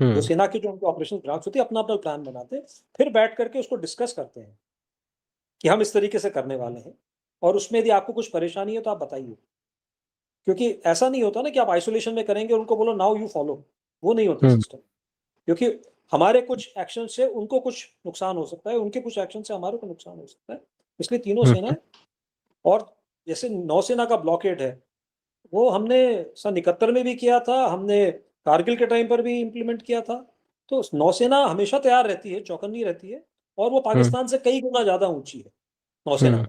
हैं। जो सेना की जो उनकी ऑपरेशन ब्रांच होती है अपना अपना प्लान बनाते हैं, फिर बैठ करके उसको डिस्कस करते हैं कि हम इस तरीके से करने वाले हैं, और उसमें यदि आपको कुछ परेशानी है तो आप बताइए। क्योंकि ऐसा नहीं होता ना कि आप आइसोलेशन में करेंगे और उनको बोलो नाउ यू फॉलो, वो नहीं होता सिस्टम। क्योंकि हमारे कुछ एक्शन से उनको कुछ नुकसान हो सकता है, उनके कुछ एक्शन से हमारे को नुकसान हो सकता है। इसलिए तीनों सेनाएं, और जैसे नौसेना का ब्लॉकेड है वो हमने सन 71 में भी किया था, हमने कारगिल के टाइम पर भी इम्प्लीमेंट किया था। तो नौसेना हमेशा तैयार रहती है, चौकन्नी रहती है, और वो पाकिस्तान से कई गुना ज्यादा ऊंची है नौसेना में।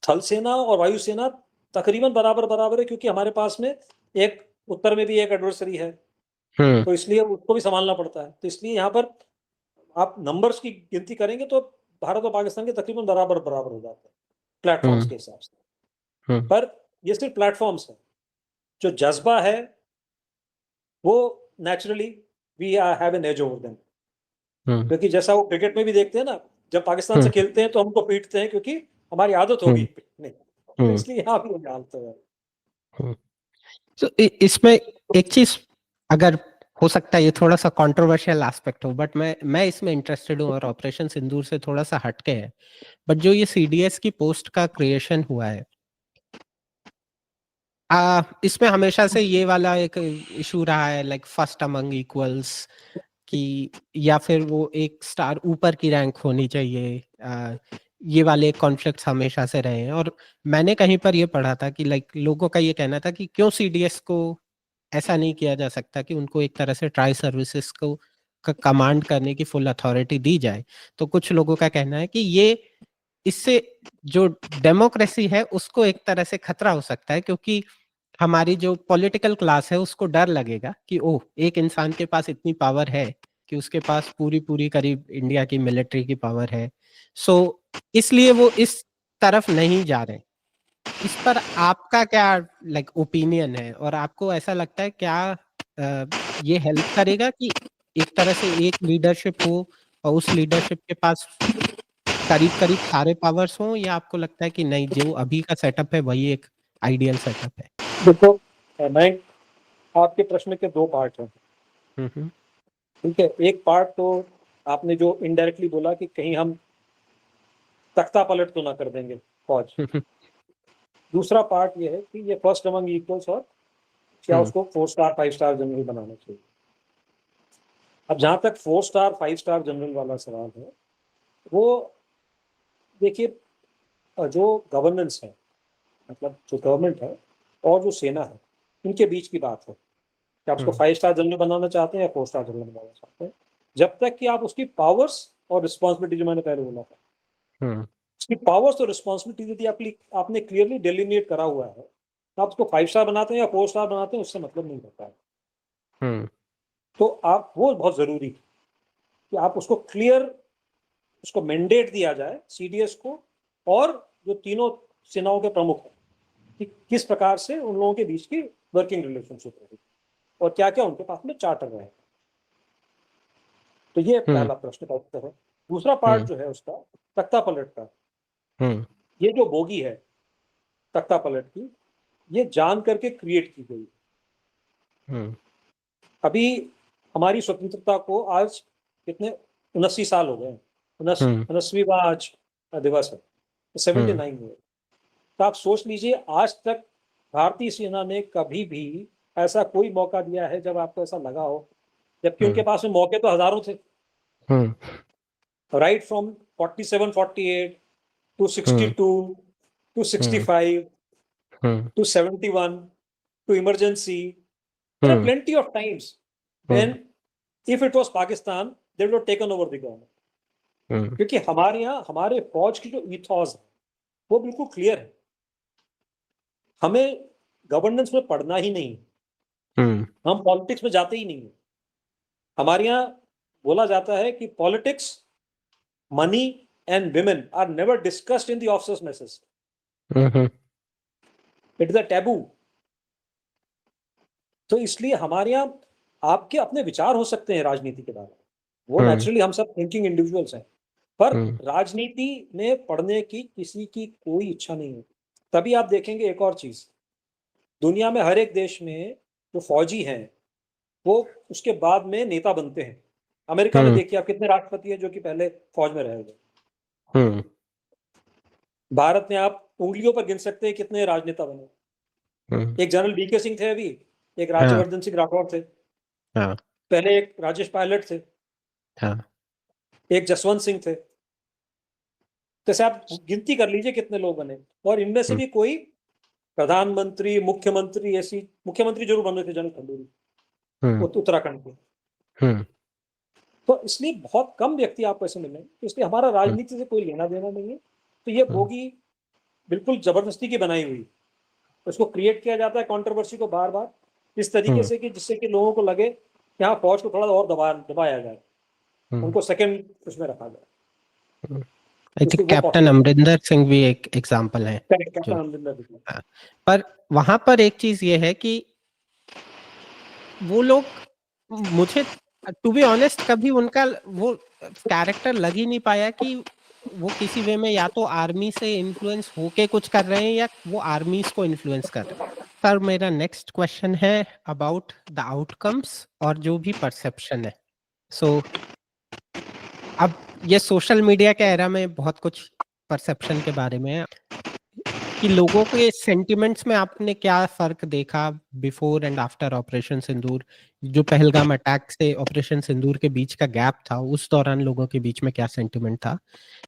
थल सेना और वायुसेना तकरीबन बराबर बराबर है, क्योंकि हमारे पास में एक उत्तर में भी एक एडवर्सरी है, तो इसलिए उसको भी संभालना पड़ता है। तो इसलिए यहाँ पर आप नंबर्स की गिनती करेंगे तो भारत और पाकिस्तान के तकरीबन बराबर बराबर हो जाते हैं प्लेटफॉर्म्स के हिसाब से। पर ये सिर्फ प्लेटफॉर्म्स है, जो जज्बा है वो naturally we have an edge over them. क्योंकि जैसा वो क्रिकेट में भी देखते हैं ना, जब पाकिस्तान से खेलते हैं तो हमको पीटते हैं क्योंकि हमारी आदत होगी पीटने, तो इसलिए यहाँ भी वो डालते हैं। तो इसमें एक चीज, अगर हो सकता है ये थोड़ा सा कंट्रोवर्शियल एस्पेक्ट हो, बट मैं इसमें इंटरेस्टेड हूँ और ऑपरेशन सिंदूर से थोड़ा सा हटके है। बट जो ये सीडीएस की पोस्ट का क्रिएशन हुआ है, इसमें हमेशा से ये वाला एक इशू रहा है, लाइक फर्स्ट अमंग इक्वल्स, कि या फिर वो एक स्टार ऊपर की रैंक होनी चाहिए। ये वाले कॉन्फ्लिक्ट्स हमेशा से रहे हैं। और मैंने कहीं पर ये पढ़ा था कि लाइक लोगों का ये कहना था कि क्यों सीडीएस को ऐसा नहीं किया जा सकता कि उनको एक तरह से ट्राई सर्विसेज को कमांड करने की फुल अथॉरिटी दी जाए। तो कुछ लोगों का कहना है कि ये इससे जो डेमोक्रेसी है उसको एक तरह से खतरा हो सकता है, क्योंकि हमारी जो पॉलिटिकल क्लास है उसको डर लगेगा कि ओह, एक इंसान के पास इतनी पावर है कि उसके पास पूरी पूरी करीब इंडिया की मिलिट्री की पावर है। सो इसलिए वो इस तरफ नहीं जा रहे। इस पर आपका क्या लाइक ओपिनियन है, और आपको ऐसा लगता है क्या ये हेल्प करेगा कि एक तरह से एक लीडरशिप हो और उस लीडरशिप के पास करीब करीब सारे पावर्स हों, या आपको लगता है कि नहीं, जो अभी का सेटअप है वही एक आइडियल सेटअप है? देखो, मैं आपके प्रश्न के दो पार्ट हैं। ठीक है, एक पार्ट तो आपने जो इनडायरेक्टली बोला कि कहीं हम तख्ता पलट तो ना कर देंगे फौज। दूसरा पार्ट ये है कि ये फर्स्ट अमंग इक्वल्स, और क्या उसको 4 स्टार 5 स्टार जनरल बनाना चाहिए। अब जहां तक 4 स्टार 5 स्टार जनरल वाला सवाल है, वो देखिए, जो गवर्नेंस है, मतलब जो गवर्नमेंट है और जो सेना है, इनके बीच की बात है। कि आप उसको 5 स्टार जनरल बनाना चाहते हैं या 4 स्टार जनरल बनाना चाहते हैं, जब तक कि आप उसकी पावर्स और रिस्पॉन्सिबिलिटी, जो मैंने पहले बोला था, उसकी पावर्स और रिस्पॉन्सिबिलिटी यदि आपने क्लियरली डेलिनेट करा हुआ है, तो आप उसको 5 स्टार बनाते हैं या 4 स्टार बनाते हैं, उससे मतलब नहीं होता है। तो आप, वो बहुत जरूरी है कि आप उसको क्लियर, उसको मैंडेट दिया जाए सीडीएस को और जो तीनों सेनाओं के प्रमुख हैं, कि किस प्रकार से उन लोगों के बीच की वर्किंग रिलेशनशिप रहेगी और क्या क्या उनके पास में चार्टर रहेगा। तो ये पहला प्रश्न का उत्तर है। दूसरा पार्ट जो है उसका, तख्ता पलट का, ये जो बोगी है तख्ता पलट की, ये जान करके क्रिएट की गई। अभी हमारी स्वतंत्रता को आज कितने 79 साल हो गए, 79वां आज दिवस है, 79 हुए। तो आप सोच लीजिए, आज तक भारतीय सेना ने कभी भी ऐसा कोई मौका दिया है जब आपको ऐसा लगा हो, जबकि उनके पास में मौके तो हजारों थे, right from 47, 48 to 62 to 65 to 71 to emergency. There are plenty of times when if it was Pakistan, they would have taken over the government. क्योंकि हमारे यहाँ हमारे फौज की जो ईथॉस है वो बिल्कुल क्लियर है, हमें गवर्नेंस में पढ़ना ही नहीं, हम पॉलिटिक्स में जाते ही नहीं है। हमारे यहाँ बोला जाता है कि politics, money and women are never discussed in the officers mess, it is a taboo. तो इसलिए हमारे यहाँ आपके अपने विचार हो सकते हैं राजनीति के बारे में, वो नेचुरली हम सब थिंकिंग इंडिविजुअल्स हैं, पर राजनीति में पढ़ने की किसी की कोई इच्छा नहीं है। तभी आप देखेंगे एक और चीज, दुनिया में हर एक देश में जो फौजी हैं वो उसके बाद में नेता बनते हैं। अमेरिका में देखिए आप, कितने राष्ट्रपति हैं जो कि पहले फौज में रहे हुए। भारत में आप उंगलियों पर गिन सकते हैं कितने राजनेता बने। एक जनरल वीके सिंह थे, अभी एक राज्यवर्धन सिंह राठौड़ थे, पहले एक राजेश पायलट थे, एक जसवंत सिंह थे। जैसे आप गिनती कर लीजिए कितने लोग बने, और इनमें से भी कोई प्रधानमंत्री, मुख्यमंत्री, ऐसी मुख्यमंत्री जरूर बने थे जनरल खंडूरी उत्तराखंड के। तो इसलिए बहुत कम व्यक्ति आपको ऐसे मिलेंगे, तो इसलिए हमारा राजनीति से कोई लेना देना नहीं है। तो ये बोगी बिल्कुल जबरदस्ती की बनाई हुई, उसको क्रिएट किया जाता है कंट्रोवर्सी को बार बार इस तरीके से कि जिससे कि लोगों को लगे कि हाँ फौज को थोड़ा और दबाया जाए, उनको सेकंड उसमें रखा जाए। I think captain Amarinder Singh भी एक एग्जांपल है। कैप्टन अमरिंदर सिंह। पर वहां पर एक चीज ये है कि वो लोग, मुझे टू बी ऑनेस्ट कभी उनका वो कैरेक्टर लग ही नहीं पाया कि वो किसी वे में या तो आर्मी से इन्फ्लुएंस होके कुछ कर रहे हैं या वो आर्मीज को इन्फ्लुएंस कर रहे हैं। सर मेरा नेक्स्ट क्वेश्चन है अबाउट द आउटकम्स और जो भी परसेप्शन है। सो अब ये सोशल मीडिया के एरा में बहुत कुछ परसेप्शन के बारे में है कि लोगों के सेंटिमेंट्स में आपने क्या फर्क देखा बिफोर एंड आफ्टर ऑपरेशन सिंदूर? जो पहलगाम अटैक से ऑपरेशन सिंदूर के बीच का गैप था, उस दौरान लोगों के बीच में क्या सेंटिमेंट था?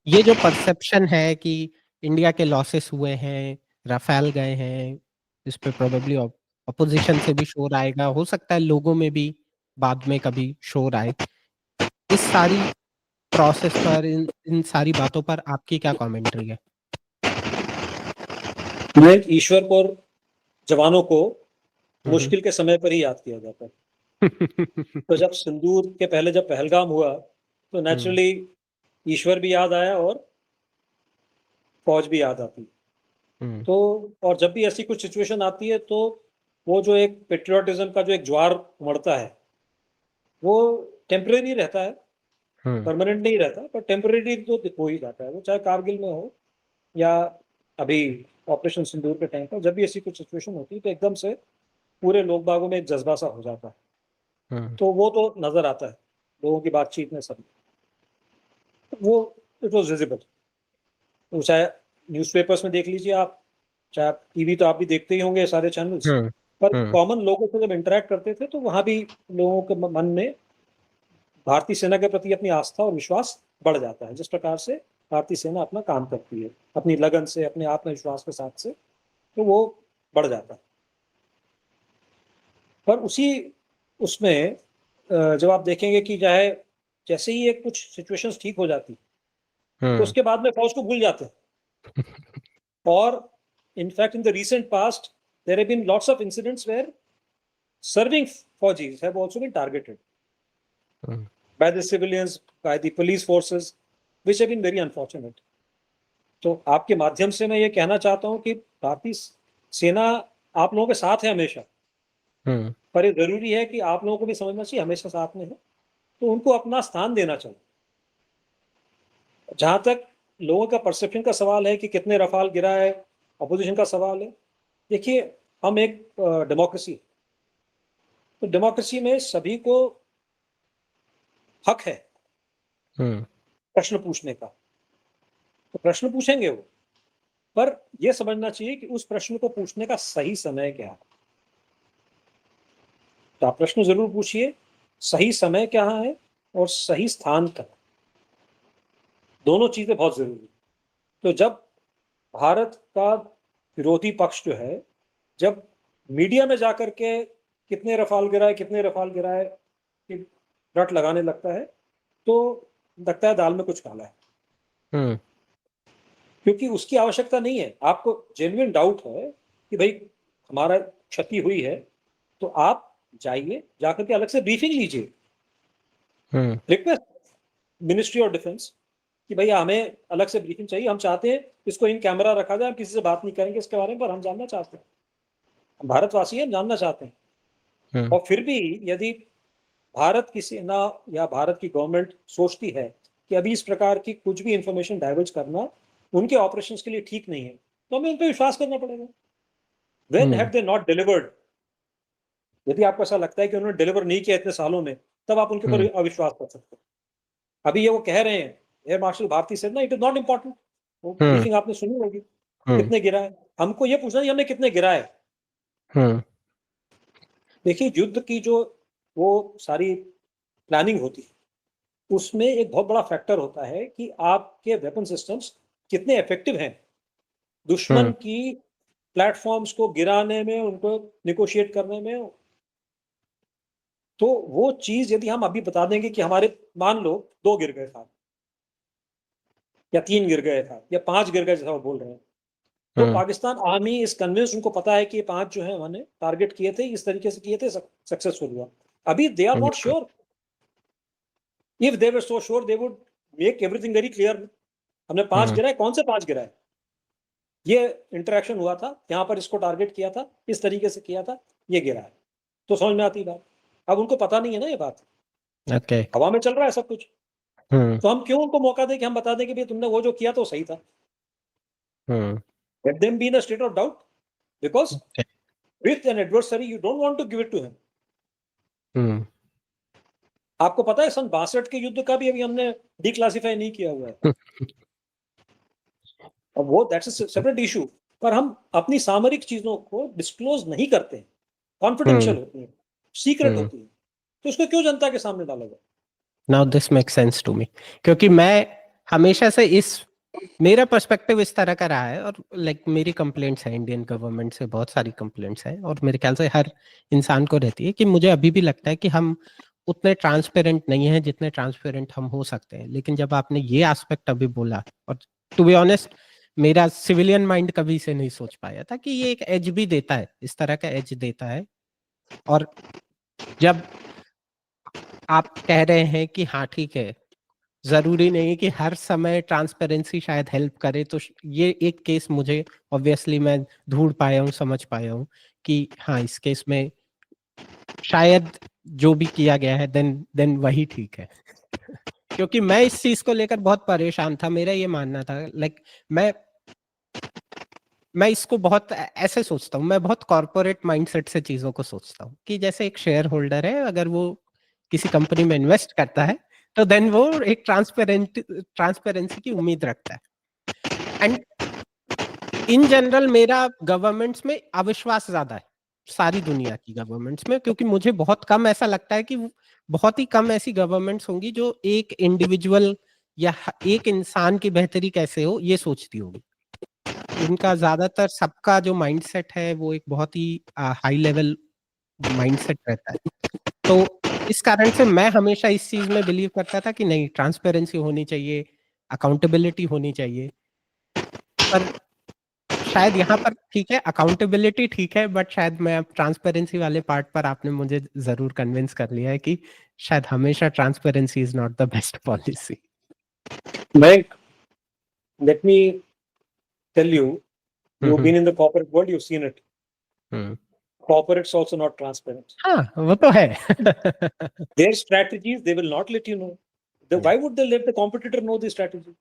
ये जो परसेप्शन है कि इंडिया के लॉसेस हुए हैं, राफेल गए हैं, इस पे प्रोबेबली अपोजिशन से भी शोर आएगा, हो सकता है लोगों में भी बाद में कभी शोर आए। इस सारी प्रोसेस पर, इन सारी बातों पर आपकी क्या कमेंट्री है? ईश्वर को और जवानों को मुश्किल के समय पर ही याद किया जाता है। तो जब सिंदूर के पहले जब पहलगाम हुआ तो नेचुरली ईश्वर भी याद आया और फौज भी याद आती। तो और जब भी ऐसी कुछ सिचुएशन आती है तो वो जो एक पेट्रियोटिज्म का जो एक ज्वार उमड़ता है वो टेम्परेरी रहता है, परमानेंट नहीं रहता, पर टेम्परेरी तो हो ही जाता है। वो चाहे कारगिल में हो या अभी ऑपरेशन सिंदूर के टाइम पर, जब भी ऐसी कुछ सिचुएशन होती है तो एकदम से पूरे लोग बागों में एक जज्बा सा हो जाता है। तो वो तो नजर आता है लोगों की बातचीत में, सब वो इट वॉज विजिबल। तो चाहे न्यूज़पेपर्स में देख लीजिए आप, चाहे टीवी तो आप भी देखते ही होंगे सारे चैनल्स, पर कॉमन लोगों से जब इंटरेक्ट करते थे तो वहां भी लोगों के मन में भारतीय सेना के प्रति अपनी आस्था और विश्वास बढ़ जाता है। जिस प्रकार से भारतीय सेना अपना काम करती है अपनी लगन से, अपने आत्मविश्वास के साथ से, तो वो बढ़ जाता है। पर उसी उसमें जब आप देखेंगे कि चाहे जैसे ही एक कुछ सिचुएशंस ठीक हो जाती तो उसके बाद में फौज को भूल जाते हैं। और in fact in the recent past there have been lots of incidents where serving Fauji's have also been targeted by the civilians, by the police forces, which have been very unfortunate. तो आपके माध्यम से मैं ये कहना चाहता हूँ कि भारतीय सेना आप लोगों के साथ है हमेशा, पर ये जरूरी है कि आप लोगों को भी समझना चाहिए हमेशा साथ में है, तो उनको अपना स्थान देना चाहिए। जहां तक लोगों का परसेप्शन का सवाल है कि कितने रफाल गिरा है, अपोजिशन का सवाल है, देखिए हम एक डेमोक्रेसी, तो डेमोक्रेसी में सभी को हक है प्रश्न पूछने का, तो प्रश्न पूछेंगे वो, पर यह समझना चाहिए कि उस प्रश्न को पूछने का सही समय क्या है। तो आप प्रश्न जरूर पूछिए, सही समय क्या है और सही स्थान तक, दोनों चीजें बहुत जरूरी है। तो जब भारत का विरोधी पक्ष जो है, जब मीडिया में जाकर के कितने रफाल गिरा है कि रट लगाने लगता है, तो लगता है दाल में कुछ काला है। क्योंकि उसकी आवश्यकता नहीं है। आपको जेन्युइन डाउट है कि भाई हमारा क्षति हुई है, तो आप जाइए, जाकर के अलग से ब्रीफिंग लीजिए, रिक्वेस्ट मिनिस्ट्री ऑफ डिफेंस कि भैया हमें अलग से ब्रीफिंग चाहिए, हम चाहते हैं इसको इन कैमरा रखा जाए, हम किसी से बात नहीं करेंगे इसके बारे में, पर हम जानना चाहते हैं, हम भारतवासी हैं, जानना चाहते हैं। और फिर भी यदि भारत की सेना या भारत की गवर्नमेंट सोचती है कि अभी इस प्रकार की कुछ भी इंफॉर्मेशन डाइवर्ज करना उनके ऑपरेशंस के लिए ठीक नहीं है, तो हमें उन पर विश्वास करना पड़ेगा। When have they not delivered? यदि आपको ऐसा लगता है कि उन्होंने डिलीवर नहीं किया इतने सालों में, तब आप उनके ऊपर अविश्वास कर सकते हो। अभी ये वो कह रहे हैं, एयर मार्शल भारती सेड ना, इट इज नॉट इंपॉर्टेंट, वो ब्रीफिंग आपने सुनी होगी, कितने गिरा है, हमको ये पूछना है हमने कितने गिरा है। देखिए युद्ध की जो वो सारी प्लानिंग होती है, उसमें एक बहुत बड़ा फैक्टर होता है कि आपके वेपन सिस्टम्स कितने इफेक्टिव हैं दुश्मन की प्लेटफॉर्म्स को गिराने में, उनको निगोशिएट करने में। तो वो चीज यदि हम अभी बता देंगे कि हमारे मान लो 2 गिर गए था या 3 गिर गए था या 5 गिर गए, जैसा वो बोल रहे हैं, तो पाकिस्तान आर्मी इज कन्विंस, उनको पता है कि ये 5 जो है उन्होंने टारगेट किए थे, इस तरीके से किए थे, सक्सेसफुल हुआ। अभी they are not sure. If they were so sure they would make everything very clear. हमने 5 गिराए, कौन से 5 गिराए, ये इंटरेक्शन हुआ था, यहाँ पर इसको टारगेट किया था, इस तरीके से किया था, ये गिरा है, तो समझ में आती बात। अब उनको पता नहीं है ना ये बात, हवा में चल रहा है सब कुछ, तो हम क्यों उनको मौका दें कि हम बता दें कि भाई तुमने वो जो किया तो सही था। Let them be in a state of doubt, because with an adversary you don't want to give it to him. आपको पता है सन 62 के युद्ध का भी अभी हमने डिक्लासिफाई नहीं किया हुआ है, और वो दैट्स अ सेपरेट इशू, पर हम अपनी सामरिक चीजों को डिस्क्लोज नहीं करते हैं, कॉन्फिडेंशियल होती है, सीक्रेट होती है, तो उसको क्यों जनता के सामने डाला जाए। Now this make sense to me, क्योंकि मैं हमेशा से मेरा पर्सपेक्टिव इस तरह का रहा है, और लाइक मेरी कंप्लेंट्स है इंडियन गवर्नमेंट से, बहुत सारी कंप्लेंट्स है, और मेरे ख्याल से हर इंसान को रहती है कि मुझे अभी भी लगता है कि हम उतने ट्रांसपेरेंट नहीं है जितने ट्रांसपेरेंट हम हो सकते हैं। लेकिन जब आपने ये एस्पेक्ट अभी बोला, और टू बी ऑनेस्ट मेरा सिविलियन माइंड कभी से नहीं सोच पाया था कि ये एक एज भी देता है, इस तरह का एज देता है। और जब आप कह रहे हैं कि हाँ ठीक है, जरूरी नहीं कि हर समय ट्रांसपेरेंसी शायद हेल्प करे, तो ये एक केस मुझे ऑब्वियसली मैं ढूंढ पाया हूँ, समझ पाया हूँ कि हाँ इस केस में शायद जो भी किया गया है देन वही ठीक है। क्योंकि मैं इस चीज को लेकर बहुत परेशान था। मेरा ये मानना था, लाइक मैं इसको बहुत ऐसे सोचता हूँ, मैं बहुत कॉर्पोरेट माइंडसेट से चीजों को सोचता हूँ कि जैसे एक शेयर होल्डर है, अगर वो किसी कंपनी में इन्वेस्ट करता है तो देन वो एक ट्रांसपेरेंसी की उम्मीद रखता है। एंड इन जनरल मेरा गवर्नमेंट्स में अविश्वास ज्यादा है, सारी दुनिया की गवर्नमेंट्स में, क्योंकि मुझे बहुत कम ऐसा लगता है कि बहुत ही कम ऐसी गवर्नमेंट्स होंगी जो एक इंडिविजुअल या एक इंसान की बेहतरी कैसे हो ये सोचती होगी। इनका ज्यादातर सबका जो माइंडसेट है वो एक बहुत ही हाई लेवल माइंडसेट रहता है। तो इस कारण से मैं हमेशा इस चीज़ में बिलीव करता था कि नहीं, ट्रांसपेरेंसी होनी चाहिए, अकाउंटेबिलिटी होनी चाहिए। पर शायद यहाँ पर ठीक है, अकाउंटेबिलिटी ठीक है, बट शायद मैं अब ट्रांसपेरेंसी वाले पार्ट पर आपने मुझे ज़रूर कन्विंस कर लिया है कि शायद हमेशा transparency is not the best policy. Mayank, let me tell you, hmm, you've hmm, been in the corporate world, you've seen it. Hmm. Corporates also not transparent. हाँ, वो तो है। Their strategies, they will not let you know. Yeah. Why would they let the competitor know the strategy?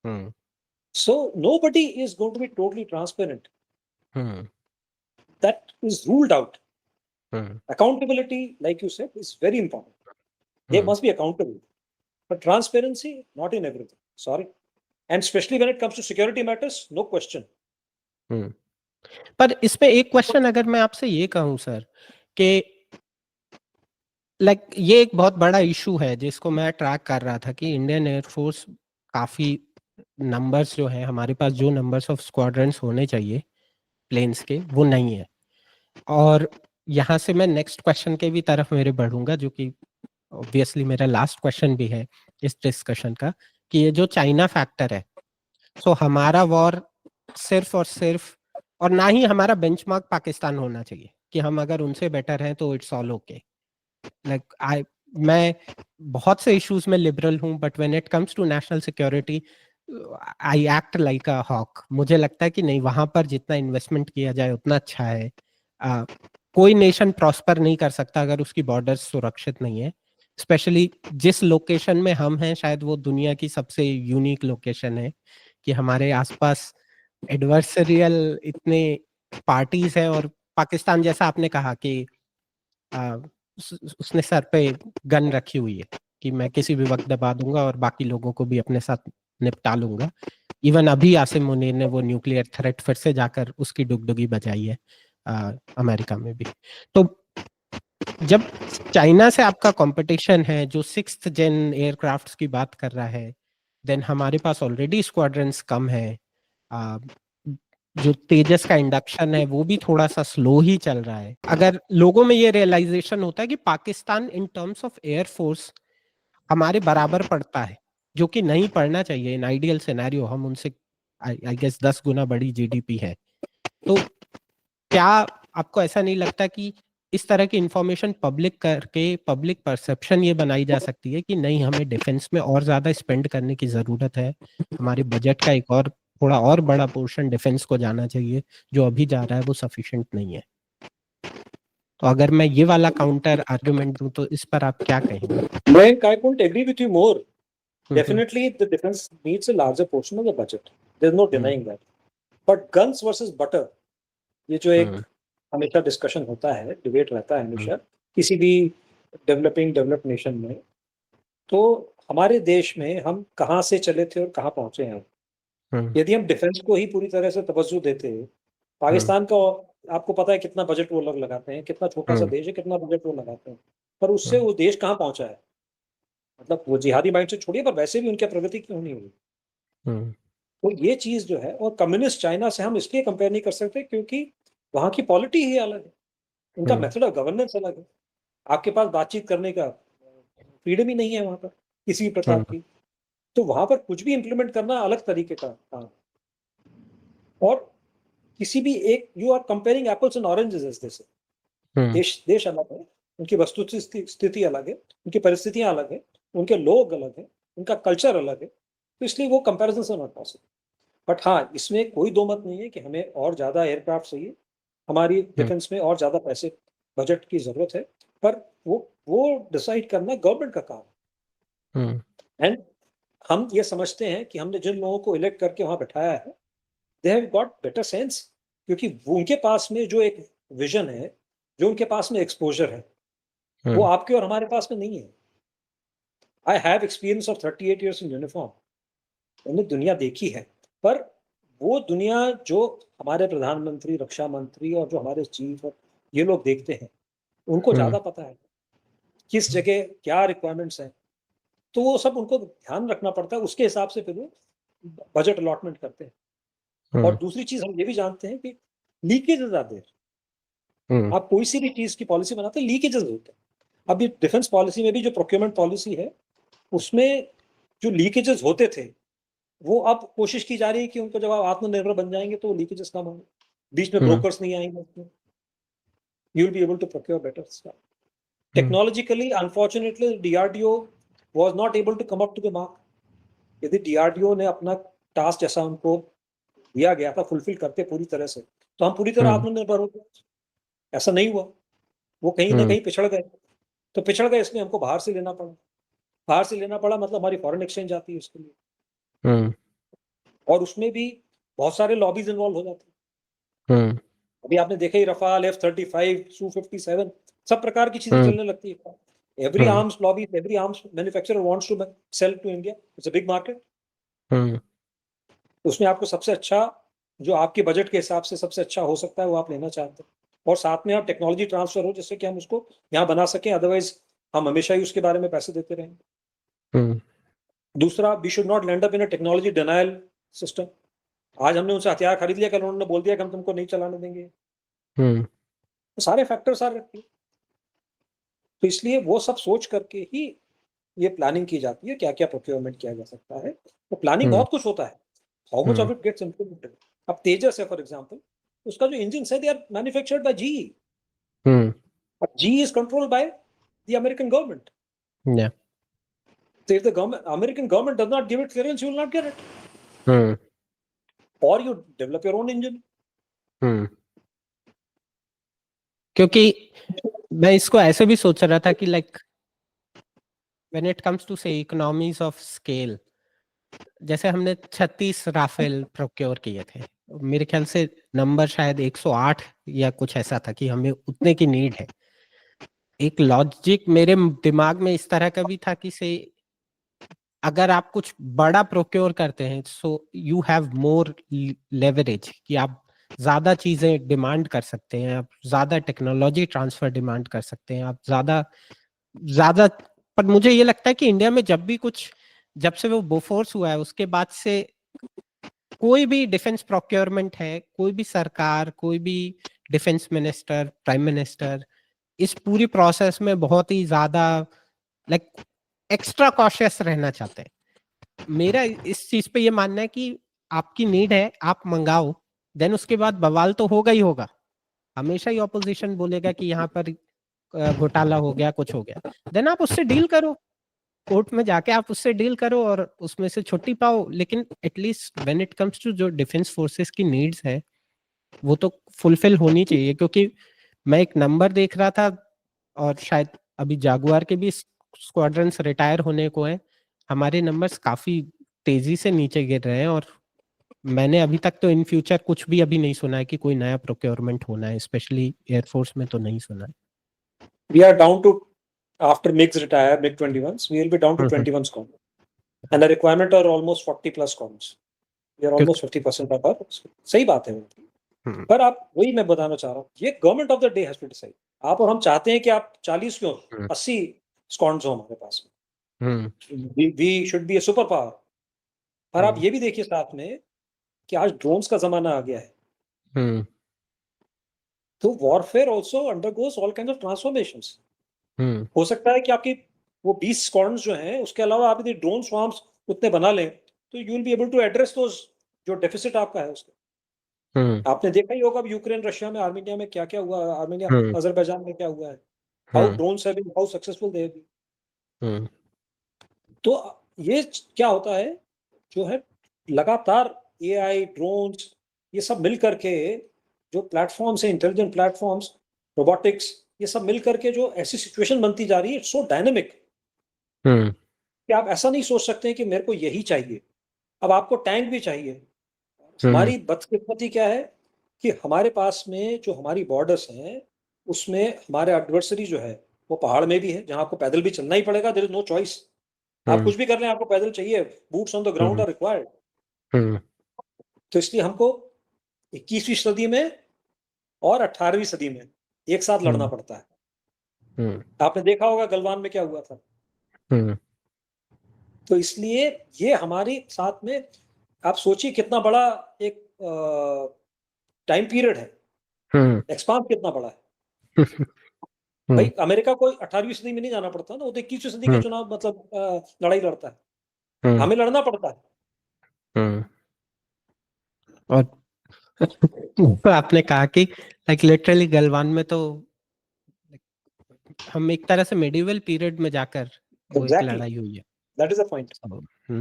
Hmm, So nobody is going to be totally transparent. Hmm, That is ruled out. Hmm, Accountability, like you said, is very important. They hmm, must be accountable. But transparency, not in everything. Sorry. And especially when it comes to security matters, no question. हुँ। पर इसमें एक question अगर मैं आपसे ये कहूँ sir कि like ये एक बहुत बड़ा इशू है जिसको मैं ट्रैक कर रहा था कि इंडियन एयरफोर्स काफ़ी नंबर्स जो हैं हमारे पास, जो नंबर्स ऑफ स्क्वाड्रंस होने चाहिए प्लेन्स के, वो नहीं है। और यहाँ से मैं नेक्स्ट क्वेश्चन के भी तरफ मेरे बढ़ूंगा, जो कि ऑब्वियसली मेरा लास्ट क्वेश्चन भी है इस डिस्कशन का, कि ये जो चाइना फैक्टर है, सो हमारा वॉर सिर्फ और सिर्फ, और ना ही हमारा बेंचमार्क पाकिस्तान होना चाहिए कि हम अगर उनसे बेटर हैं तो it's all okay. Like I मैं बहुत से इश्यूज में लिबरल हूं, but when it comes to national security I act like a hawk. मुझे लगता है कि नहीं, वहां पर जितना इन्वेस्टमेंट किया जाए उतना अच्छा है। कोई नेशन प्रॉस्पर नहीं कर सकता अगर उसकी बॉर्डर्स सुरक्षित नहीं है। स्पेशली जिस लोकेशन में हम हैं, शायद वो दुनिया की सबसे यूनिक लोकेशन है कि हमारे आसपास एडवर्सरियल इतने पार्टीज हैं, और पाकिस्तान जैसा आपने कहा कि उसने सर पे गन रखी हुई है कि मैं किसी भी वक्त दबा दूंगा और बाकी लोगों को भी अपने साथ निपटा लूंगा। इवन अभी आसिम मुनीर ने वो न्यूक्लियर थ्रेट फिर से जाकर उसकी डुगडुगी बजाई है अमेरिका में भी। तो जब चाइना से आपका कंपटीशन है जो 6th जेन एयरक्राफ्ट्स की बात कर रहा है, देन हमारे पास ऑलरेडी स्क्वाड्रंस कम है। जो तेजस का इंडक्शन है वो भी थोड़ा सा स्लो ही चल रहा है। अगर लोगों में ये रियलाइजेशन होता है कि Pakistan in terms of air force हमारे बराबर पड़ता है, जो कि नहीं पड़ना चाहिए। इन आइडियल सिनेरियो हम उनसे आई गेस 10 गुना बड़ी जीडीपी है। तो क्या आपको ऐसा नहीं लगता कि इस तरह की इंफॉर्मेशन पब्लिक करके पब्लिक परसेप्शन ये बनाई जा सकती है कि नहीं, हमें डिफेंस में और ज्यादा स्पेंड करने की जरूरत है, हमारे बजट का एक और थोड़ा और बड़ा पोर्शन डिफेंस को जाना चाहिए, जो अभी जा रहा है वो सफिशिएंट नहीं है। तो अगर मैं ये वाला काउंटर आर्गुमेंट दूं तो इस पर आप क्या कहेंगे? Mayank, I couldn't agree with you more. Definitely, the defense needs a larger portion of the budget. There's no denying that. But guns versus butter, ये जो एक हमेशा डिस्कशन होता है, डिबेट रहता है हमेशा किसी भी डेवलप्ड नेशन में, तो हमारे देश में हम कहाँ से चले थे और कहाँ पहुंचे हैं। यदि हम डिफेंस को ही पूरी तरह से तवज्जो देते, पाकिस्तान का आपको पता है कितना बजट वो लोग लगाते हैं, कितना छोटा सा देश है, कितना बजट वो लगाते हैं, पर उससे वो देश कहाँ पहुंचा है। मतलब वो जिहादी माइंड से छोड़िए, पर वैसे भी उनकी प्रगति क्यों नहीं हुई। तो ये चीज जो है, और कम्युनिस्ट चाइना से हम इसलिए कंपेयर नहीं कर सकते क्योंकि वहां की पॉलिटी ही अलग है, उनका मेथड ऑफ गवर्नेंस अलग है। आपके पास बातचीत करने का फ्रीडम ही नहीं है वहां पर किसी भी प्रकार की। तो वहां पर कुछ भी इंप्लीमेंट करना अलग तरीके का काम। और किसी भी एक, you are comparing apples and oranges जैसे, देश देश अलग है, उनकी वस्तु स्थिति अलग है, उनकी परिस्थितियां अलग है, उनके लोग अलग है, उनका कल्चर अलग है, तो इसलिए वो कंपैरिजन से नॉट पॉसिबल। बट हाँ, इसमें कोई दो मत नहीं है कि हमें और ज्यादा एयरक्राफ्ट चाहिए, हमारी डिफेंस में और ज्यादा पैसे बजट की जरूरत है, पर वो डिसाइड करना गवर्नमेंट का काम है। एंड हम ये समझते हैं कि हमने जिन लोगों को इलेक्ट करके वहां बैठाया है, they have got better sense, क्योंकि वो उनके पास में जो एक विजन है, जो उनके पास में एक्सपोजर है, वो आपके और हमारे पास में नहीं है। I have experience of 38 years in uniform, मैंने दुनिया देखी है, पर वो दुनिया जो हमारे प्रधानमंत्री, रक्षा मंत्री और जो हमारे चीफ और ये लोग देखते हैं, उनको ज्यादा पता है किस जगह क्या रिक्वायरमेंट्स हैं। तो वो सब उनको ध्यान रखना पड़ता है, उसके हिसाब से फिर वो बजट अलॉटमेंट करते हैं। और दूसरी चीज हम ये भी जानते हैं कि लीकेजेस आर देयर। आप कोई सी भी चीज की पॉलिसी बनाते हैं, लीकेजेस होते हैं। अब ये डिफेंस पॉलिसी में भी जो प्रोक्योरमेंट पॉलिसी है उसमें जो लीकेजेस होते थे वो अब कोशिश की जा रही है कि उनको जब आप आत्मनिर्भर बन जाएंगे तो लीकेजेस कम होंगे, बीच में ब्रोकर्स नहीं आएंगे उसमें, you will be able to procure better stuff. Technologically unfortunately DRDO was not able to come up to the mark. यदि डीआरडीओ ने अपना टास्क जैसा उनको दिया गया था फुलफिल करते पूरी तरह से तो हम पूरी तरह आत्मनिर्भर हो गए। ऐसा नहीं हुआ, वो कहीं ना कहीं पिछड़ गए। तो पिछड़ गए इसलिए हमको बाहर से लेना पड़ा। बाहर से लेना पड़ा मतलब हमारी फॉरेन एक्सचेंज आती है उसके लिए, और उसमें भी बहुत सारे लॉबीज इन्वॉल्व हो जाते हैं। अभी आपने देखा ही रफाल, F-35, Su-57 सब प्रकार की चीजें चलने लगती है। Every arms lobby, every arms manufacturer wants to sell to India, it's a big market. उसमें आपको सबसे अच्छा जो आपके बजट के हिसाब से सबसे अच्छा हो सकता है वो आप लेना चाहते हैं, और साथ में आप टेक्नोलॉजी ट्रांसफर हो जिससे कि हम उसको यहाँ बना सकें, अदरवाइज हम हमेशा ही उसके बारे में पैसे देते रहेंगे। दूसरा, we should not land up in a technology denial system. आज हमने उनसे हथियार खरीद लिया, कल उन्होंने बोल दिया कि हम तुमको नहीं चलाने देंगे। तो सारे फैक्टर्स आ रखे हैं। तो इसलिए वो सब सोच करके ही ये प्लानिंग की जाती है, क्या क्या प्रोक्योरमेंट किया जा सकता है। तो प्लानिंग बहुत कुछ होता है, how much of it gets implemented. अब तेजस है फॉर एग्जांपल, उसका जो इंजन है they are manufactured by GE, but GE is controlled by the American government. Yeah. So if the American government does not give it clearance, you will not get it. Or you develop your own engine. क्योंकि मैं इसको ऐसे भी सोच रहा था कि like when it comes to say economies of scale, जैसे हमने 36 राफेल प्रोक्योर किए थे, मेरे ख्याल से नंबर शायद 108 या कुछ ऐसा था कि हमें उतने की नीड है। एक लॉजिक मेरे दिमाग में इस तरह का भी था कि से अगर आप कुछ बड़ा प्रोक्योर करते हैं so you have more leverage, कि आप ज्यादा चीजें डिमांड कर सकते हैं, आप ज्यादा टेक्नोलॉजी ट्रांसफर डिमांड कर सकते हैं, आप ज्यादा ज्यादा। पर मुझे ये लगता है कि इंडिया में जब से वो बोफोर्स हुआ है उसके बाद से कोई भी डिफेंस प्रोक्योरमेंट है, कोई भी सरकार, कोई भी डिफेंस मिनिस्टर, प्राइम मिनिस्टर इस पूरी प्रोसेस में बहुत ही ज्यादा लाइक एक्स्ट्रा कॉशियस रहना चाहते हैं। मेरा इस चीज पे ये मानना है कि आपकी नीड है, आप मंगाओ, देन उसके बाद बवाल तो होगा ही होगा। हमेशा ही ऑपोजिशन बोलेगा कि यहाँ पर घोटाला हो गया, कुछ हो गया, देन आप उससे डील करो, कोर्ट में जाके आप उससे डील करो और उसमें से छुट्टी पाओ। लेकिन at least when it comes to जो डिफेंस फोर्सेस की नीड्स है वो तो फुलफिल होनी चाहिए। क्योंकि मैं एक नंबर देख रहा था, और शायद अभी जागुआर के भी स्क्वाड्रन्स रिटायर होने को हैं, हमारे नंबर्स काफी तेजी से नीचे गिर रहे हैं, और मैंने अभी तक तो इन फ्यूचर कुछ भी अभी नहीं सुना है कि कोई नया प्रोक्योरमेंट होना है, स्पेशली एयरफोर्स में तो नहीं सुना है। We are down to, after MiGs retire, MiG-21s, we will be down to 21 squadrons. And the requirement are almost 40 plus squadrons. We are almost 50% of our, सही बात है। पर आप वही मैं बताना चाह रहा हूँ, ये government of the day has to decide. आप और हम चाहते हैं कि आप 40 क्यों 80 स्क्वाड्रन्स हो हमारे पास में, we should be a super power. पर आप ये भी देखिए साथ में कि आज ड्रोन्स का जमाना आ गया है, तो warfare also undergoes all kind of transformations. हो सकता है कि आपकी वो 20 स्क्वाड्रन्स जो हैं उसके अलावा आप यदि ड्रोन स्वार्म्स उतने बना लें तो you will be able to address those जो डेफिसिट आपका है उसका। आपने देखा ही होगा अब यूक्रेन रशिया में, आर्मेनिया में क्या क्या हुआ, आर्मेनिया अजरबैजान में क्या हुआ है, how drones have been, how successful they have been. तो ये क्या होता है जो है लगातार एआई, ड्रोन्स, ये सब मिल करके जो प्लेटफॉर्म्स है, इंटेलिजेंट प्लेटफॉर्म्स, रोबोटिक्स, ये सब मिल करके जो ऐसी सिचुएशन बनती जा रही है, इट्स सो डायनेमिक कि आप ऐसा नहीं सोच सकते कि मेरे को यही चाहिए। अब आपको टैंक भी चाहिए। हमारी बदकिस्मती क्या है कि हमारे पास में जो हमारी बॉर्डर्स हैं उसमें हमारे एडवर्सरी जो है वो पहाड़ में भी है, जहां आपको पैदल भी चलना ही पड़ेगा, देयर इज नो चॉइस। आप कुछ भी कर लें आपको पैदल चाहिए, boots on the ground are required. तो इसलिए हमको 21वीं सदी में और 18वीं सदी में एक साथ लड़ना पड़ता है। आपने देखा होगा गलवान में क्या हुआ था। तो इसलिए ये हमारे साथ में, आप सोचिए कितना बड़ा एक टाइम पीरियड है, एक्सपांस कितना बड़ा है। भाई अमेरिका को 18वीं सदी में नहीं जाना पड़ता ना, वो तो 21वीं सदी के चुनाव मतलब लड़ाई लड़ता है, हमें लड़ना पड़ता है। और आपने कहा कि लाइक लिटरली गलवान में तो हम एक तरह से मेडिवल पीरियड में जाकर वो एक Exactly. लड़ाई हुई है। That is the point.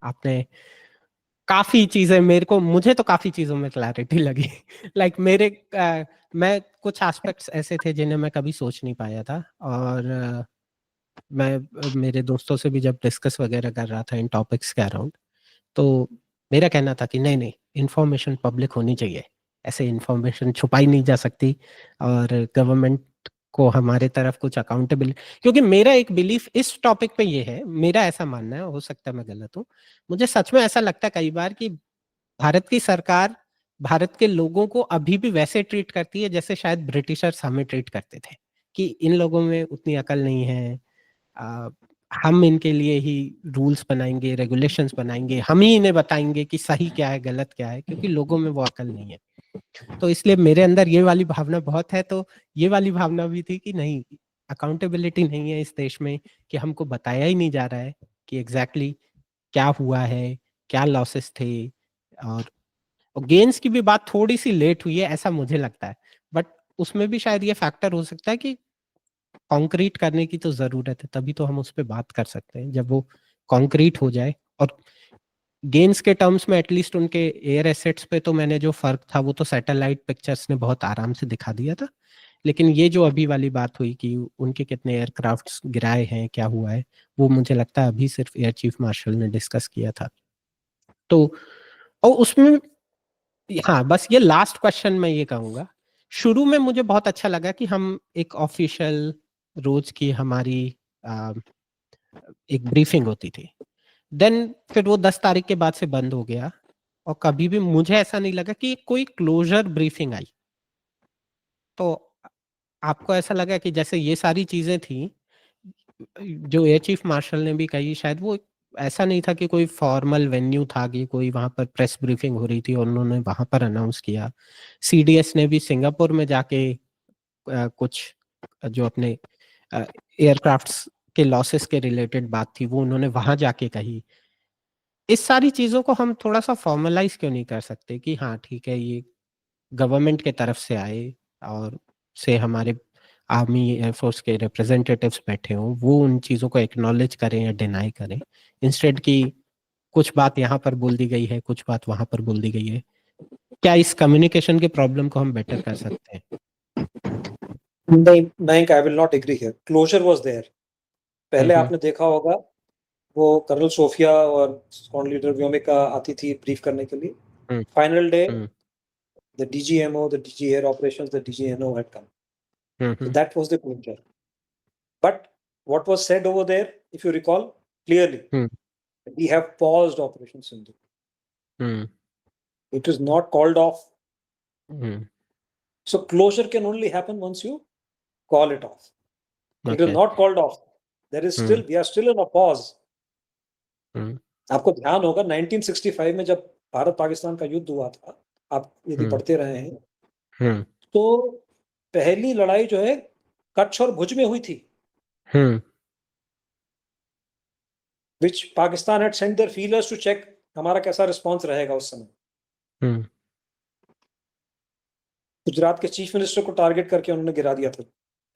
आपने काफी चीजें मुझे तो काफी चीजों में क्लैरिटी लगी लाइक मैं कुछ एस्पेक्ट्स ऐसे थे जिन्हें मैं कभी सोच नहीं पाया था, और मैं मेरे दोस्तों से भी जब डिस्कस वगैरह कर रहा था इन टॉपिक्स के अराउंड, तो मेरा कहना था कि नहीं, इंफॉर्मेशन पब्लिक होनी चाहिए, ऐसे इंफॉर्मेशन छुपाई नहीं जा सकती, और गवर्नमेंट को हमारे तरफ कुछ अकाउंटेबल, क्योंकि मेरा एक बिलीफ इस टॉपिक पे ये है, मेरा ऐसा मानना है, हो सकता है मैं गलत हूँ, मुझे सच में ऐसा लगता है कई बार कि भारत की सरकार भारत के लोगों को अभी भी वैसे ट्रीट करती है जैसे शायद ब्रिटिशर्स हमें ट्रीट करते थे, कि इन लोगों में उतनी अकल नहीं है, हम इनके लिए ही रूल्स बनाएंगे, रेगुलेशंस बनाएंगे, हम ही इन्हें बताएंगे कि सही क्या है गलत क्या है, क्योंकि लोगों में वो अकल नहीं है। तो इसलिए मेरे अंदर ये वाली भावना बहुत है, तो ये वाली भावना भी थी कि नहीं, अकाउंटेबिलिटी नहीं है इस देश में, कि हमको बताया ही नहीं जा रहा है कि एग्जैक्टली क्या हुआ है, क्या लॉसेस थे, और गेन्स की भी बात थोड़ी सी लेट हुई है ऐसा मुझे लगता है, बट उसमें भी शायद ये फैक्टर हो सकता है कि कंक्रीट करने की तो जरूरत है, तभी तो हम उस पर बात कर सकते हैं, जब वो कंक्रीट हो जाए। और गेन्स के टर्म्स में एटलीस्ट उनके एयर एसेट्स पे तो मैंने जो फर्क था वो तो सैटेलाइट पिक्चर्स ने बहुत आराम से दिखा दिया था, लेकिन ये जो अभी वाली बात हुई कि उनके कितने एयरक्राफ्ट्स गिराए हैं, क्या हुआ है, वो मुझे लगता है अभी सिर्फ एयर चीफ मार्शल ने डिस्कस किया था। तो और उसमें हाँ, बस ये लास्ट क्वेश्चन मैं ये कहूंगा, शुरू में मुझे बहुत अच्छा लगा कि हम एक ऑफिशियल रोज की हमारी एक ब्रीफिंग होती थी, देन फिर वो 10 तारीख के बाद से बंद हो गया, और कभी भी मुझे ऐसा नहीं लगा कि कोई क्लोजर ब्रीफिंग आई। तो आपको ऐसा लगा कि जैसे ये सारी चीजें थी जो एयर चीफ मार्शल ने भी कही, शायद वो ऐसा नहीं था कि कोई फॉर्मल वेन्यू था कि कोई वहां पर प्रेस ब्रीफिंग हो रही थी और उन्होंने वहां पर अनाउंस किया, सीडीएस ने भी सिंगापुर में जाके कुछ जो अपने एयरक्राफ्ट्स के लॉसेस के रिलेटेड बात थी वो उन्होंने वहां जाके कही। इस सारी चीजों को हम थोड़ा सा फॉर्मलाइज क्यों नहीं कर सकते कि हाँ ठीक है, ये गवर्नमेंट के तरफ से आए, और से हमारे आर्मी एयरफोर्स के रिप्रेजेंटेटिव्स बैठे हों, वो उन चीज़ों को एक्नॉलेज करें या डिनाई करें, इंस्टेड की कुछ बात यहाँ पर बोल दी गई है, कुछ बात वहां पर बोल दी गई है। क्या इस कम्युनिकेशन के प्रॉब्लम को हम बेटर कर सकते हैं? नहीं, Mayank, I will not agree here. Closure was there. पहले आपने देखा होगा वो कर्नल सोफिया और स्क्वाड्रन लीडर व्योमिका आती थी ब्रीफ करने के लिए। Final day the DGMO, the DG Air Operations, the DGNO had come. So that was the closure. But what was said over there, if you recall clearly, we have paused Operation Sindhu. It is not called off. So closure can only happen once you call it off. Okay. It is not called off. There is still, we are still in a pause. आपको ध्यान होगा 1965 में जब भारत पाकिस्तान का युद्ध हुआ था, आप यदि पढ़ते रहे हैं, तो पहली लड़ाई जो है कच्छ और भुज में हुई थी, which Pakistan had sent their feelers to check हमारा कैसा रिस्पॉन्स रहेगा उस समय। गुजरात के चीफ मिनिस्टर को टारगेट करके उन्होंने गिरा दिया था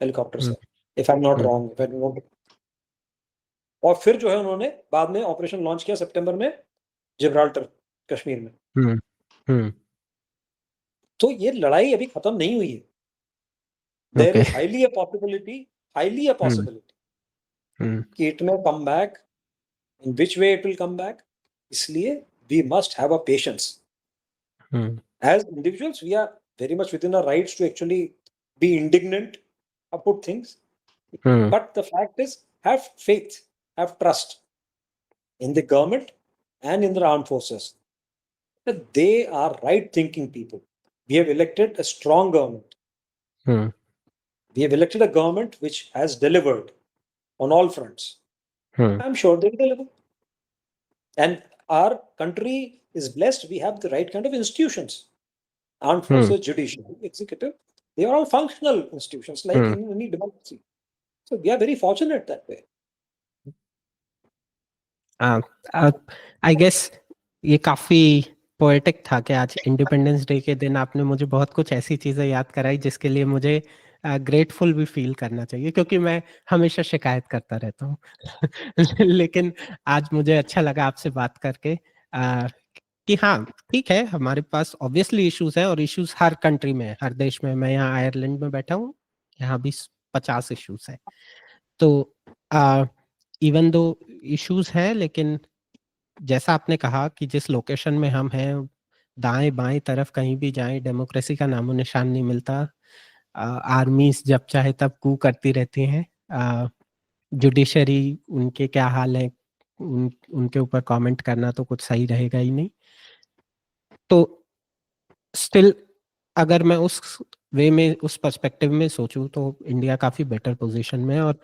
हेलीकॉप्टर से, if I am not wrong. और फिर जो है उन्होंने बाद में ऑपरेशन लॉन्च किया सितंबर में जिब्राल्टर कश्मीर में। तो ये लड़ाई अभी खत्म नहीं हुई है। There is highly a possibility कि it may come back, in which way it will come back. इसलिए we must have a patience. As individuals we are very much within our rights to actually be indignant about things. But the fact is, have faith, have trust in the government and in the armed forces that they are right-thinking people. We have elected a strong government. We have elected a government which has delivered on all fronts. I'm sure they will deliver. And our country is blessed. We have the right kind of institutions. Armed forces, judiciary, executive. They are all functional institutions like in any democracy. So we are very fortunate that way. I guess ये काफी poetic था कि आज independence day के दिन आपने मुझे बहुत कुछ ऐसी चीजें याद कराई जिसके लिए मुझे ग्रेटफुल भी फील करना चाहिए, क्योंकि मैं हमेशा शिकायत करता रहता हूँ लेकिन आज मुझे अच्छा लगा आपसे बात करके कि हाँ ठीक है, हमारे पास ऑब्वियसली इश्यूज है और इश्यूज हर कंट्री में है, हर देश में। मैं यहाँ आयरलैंड में बैठा हूँ, यहाँ भी 50 इश्यूज है। तो इवन दो इश्यूज हैं, लेकिन जैसा आपने कहा कि जिस लोकेशन में हम हैं, दाएं बाएं तरफ कहीं भी जाएं, डेमोक्रेसी का नामो निशान नहीं मिलता। आर्मीज जब चाहे तब कू करती रहती हैं। जुडिशरी उनके क्या हाल है, उनके ऊपर कमेंट करना तो कुछ सही रहेगा ही नहीं। तो स्टिल अगर मैं उस वे में, उस पर्सपेक्टिव में सोचूं तो इंडिया काफी बेटर पोजीशन में है। और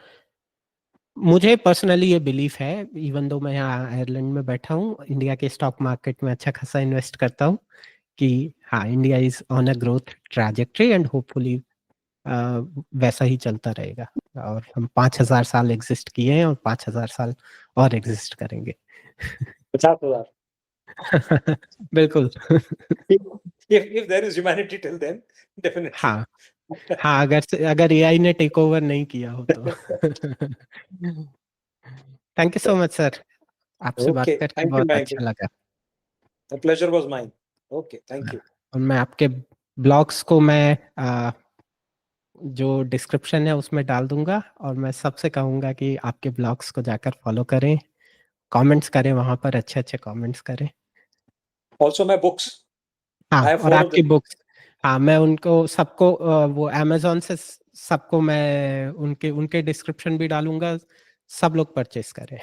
मुझे पर्सनली ये बिलीफ है, इवन दो मैं यहाँ आयरलैंड में बैठा हूँ, इंडिया के स्टॉक मार्केट में अच्छा खासा इन्वेस्ट करता हूँ, कि हाँ India is on a growth trajectory and hopefully वैसा ही चलता रहेगा। और हम 5000 साल एग्जिस्ट किए हैं और 5000 साल और एग्जिस्ट करेंगे 50,000 बिल्कुल if there is humanity till then, definitely. हाँ हाँ, अगर एआई ने टेक ओवर नहीं किया हो तो thank you so much sir, आपसे बात Okay, करके thank you, बहुत Mayank. अच्छा लगा। The pleasure was mine. Okay, thank you. और मैं आपके ब्लॉग्स को मैं जो डिस्क्रिप्शन है उसमें डाल दूंगा, और मैं सबसे कहूंगा कि आपके ब्लॉग्स को जाकर फॉलो करें, कमेंट्स करें, वहां पर अच्छे अच्छे कमेंट्स करें। Also my books. I हाँ, have और 4 of आपकी them. बुक्स, हाँ मैं उनको सबको वो अमेजोन से सबको मैं उनके डिस्क्रिप्शन भी डालूंगा, सब लोग परचेस करें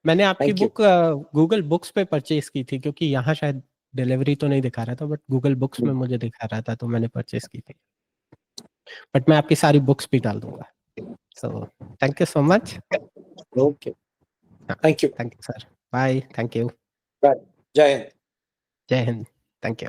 मैंने आपकी Thank you. Book Google books पे परचेस की थी, क्योंकि यहाँ शायद डिलीवरी तो नहीं दिखा रहा था, बट गूगल बुक्स में मुझे दिखा रहा था, तो मैंने परचेस की थी। बट मैं आपकी सारी बुक्स भी डाल दूंगा। So thank you so much. Okay. Thank you. Thank you sir, bye, thank you, Bye. Jai Hind. जय हिंद, थैंक यू।